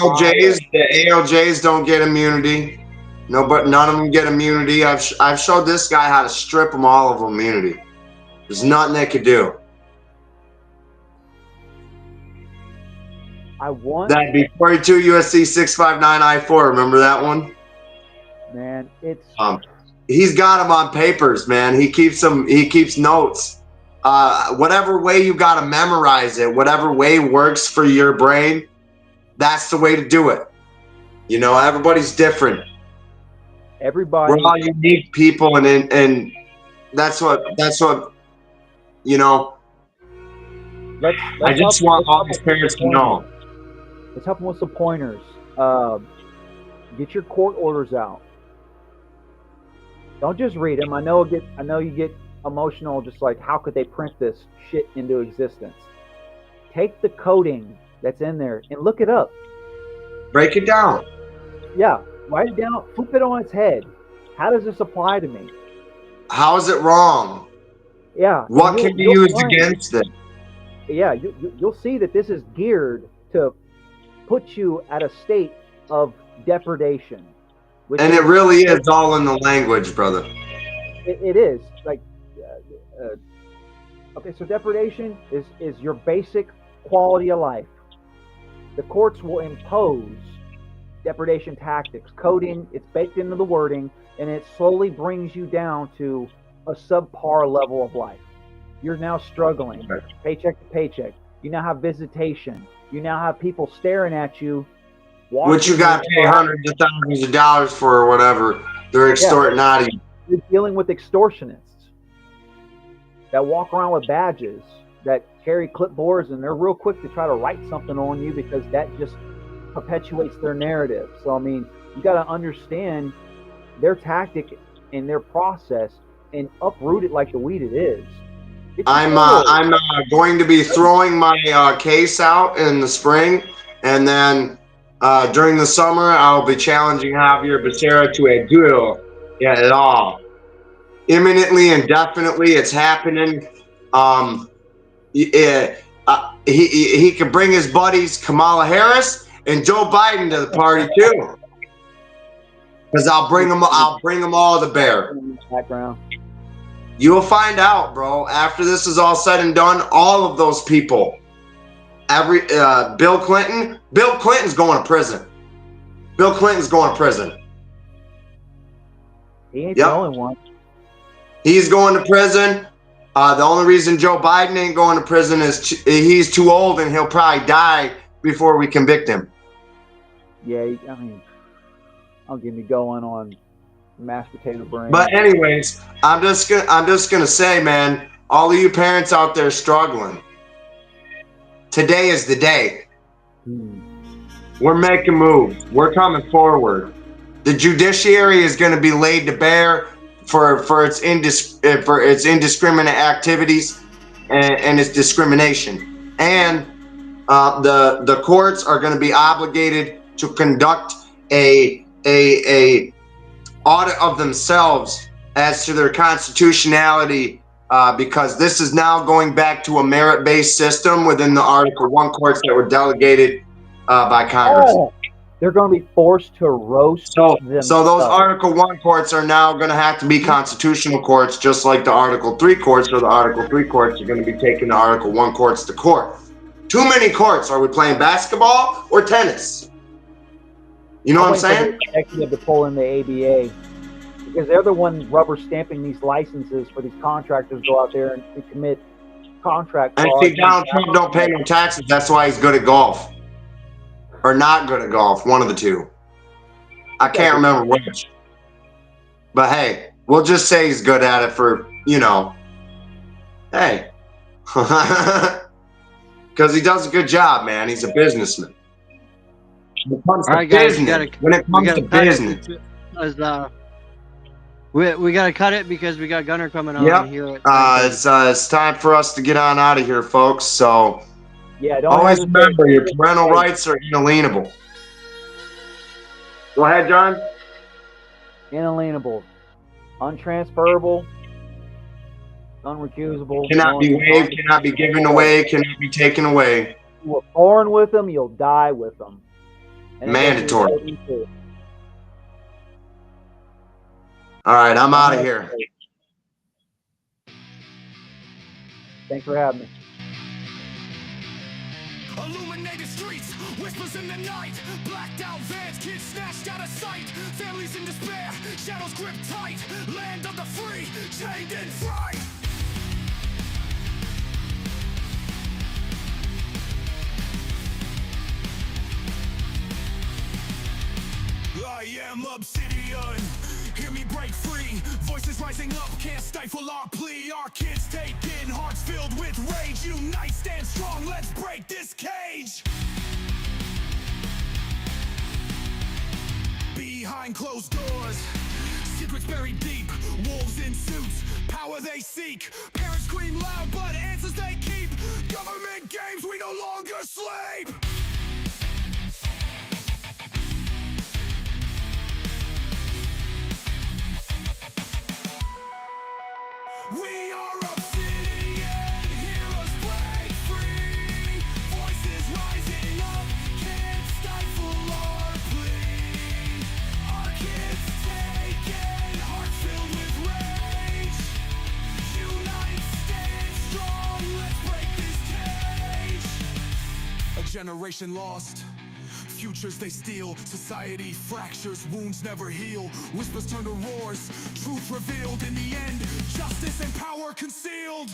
ALJs don't get immunity. No, but none of them get immunity. I've showed this guy how to strip them all of immunity. There's nothing they could do. That'd be 42 USC 659 I-4. Remember that one? Man, it's he's got them on papers, man. He keeps them. He keeps notes. Whatever way you got to memorize it, whatever way works for your brain, that's the way to do it. You know, everybody's different. We're all unique people, and that's what you know. I just want all these parents to know. Let's help them with some pointers. Get your court orders out. Don't just read them. I know you get emotional, just like, how could they print this shit into existence? Take the coding that's in there and look it up. Break it down. Yeah, write it down. Flip it on its head. How does this apply to me? How is it wrong? Yeah. What can be used against it? Yeah, you'll see that this is geared to put you at a state of depredation. And it really is all in the language, brother. It is. Like, okay, so depredation is your basic quality of life. The courts will impose depredation tactics. Coding, it's baked into the wording, and it slowly brings you down to a subpar level of life. You're now struggling, paycheck to paycheck. You now have visitation. You now have people staring at you. Which you got to pay hundreds of thousands of dollars for, or whatever they're extorting out of you. You're dealing with extortionists that walk around with badges, that carry clipboards, and they're real quick to try to write something on you because that just perpetuates their narrative. So, I mean, you got to understand their tactic and their process and uproot it like the weed it is. I'm going to be throwing my case out in the spring, and then during the summer, I'll be challenging Javier Becerra to a duel at all. Imminently and definitely, it's happening. He could bring his buddies Kamala Harris and Joe Biden to the party too, because I'll bring them all to bear. Background. You'll find out, bro. After this is all said and done, all of those people, Bill Clinton's going to prison. Bill Clinton's going to prison. He ain't the only one. He's going to prison. The only reason Joe Biden ain't going to prison is he's too old, and he'll probably die before we convict him. Yeah, I mean, don't get me going on mashed potato brain. But anyways, I'm just gonna say, man, all of you parents out there struggling, today is the day. We're making moves. We're coming forward. The judiciary is going to be laid to bear for its indiscriminate activities and its discrimination, and the courts are going to be obligated to conduct a audit of themselves as to their constitutionality, because this is now going back to a merit-based system within the Article 1 courts that were delegated by Congress. Oh, they're going to be forced to roast So themselves. those Article 1 courts are now going to have to be constitutional courts, just like the Article 3 courts, or the Article 3 courts are going to be taking the Article 1 courts to court. Too many courts. Are we playing basketball or tennis? You know what I'm saying? The executive to pull in the ABA, because they're the ones rubber stamping these licenses for these contractors to go out there and to commit contract And fraud. see, Donald Trump don't pay no taxes. That's why he's good at golf. Or not good at golf. One of the two. I can't remember which. But hey, we'll just say he's good at it for, you know, hey. Because he does a good job, man. He's a businessman. When it comes to business, when it comes to business. We got to cut it because we got Gunner coming on here. It's time for us to get on out of here, folks. So yeah, don't always remember your parental rights are inalienable. Go ahead, John. Inalienable, untransferable, unrecusable. Cannot be waived, cannot be given away, cannot be taken away. You were born with them, you'll die with them. And mandatory. All right, I'm out of here. Thanks for having me. Illuminated streets, whispers in the night, blacked out vans, kids snatched out of sight, families in despair, shadows grip tight, land of the free, chained in fright. I am Obsidian, hear me break free, voices rising up, can't stifle our plea, our kids taken, hearts filled with rage, unite, stand strong, let's break this cage. Behind closed doors, secrets buried deep, wolves in suits, power they seek, parents scream loud but answers they keep, government games, we no longer sleep. We are Obsidian, heroes break free, voices rising up, can't stifle our plea. Our kids taken, hearts filled with rage, unite, stand strong, let's break this cage. A generation lost, futures they steal, society fractures, wounds never heal, whispers turn to roars, truth revealed in the end, justice and power concealed.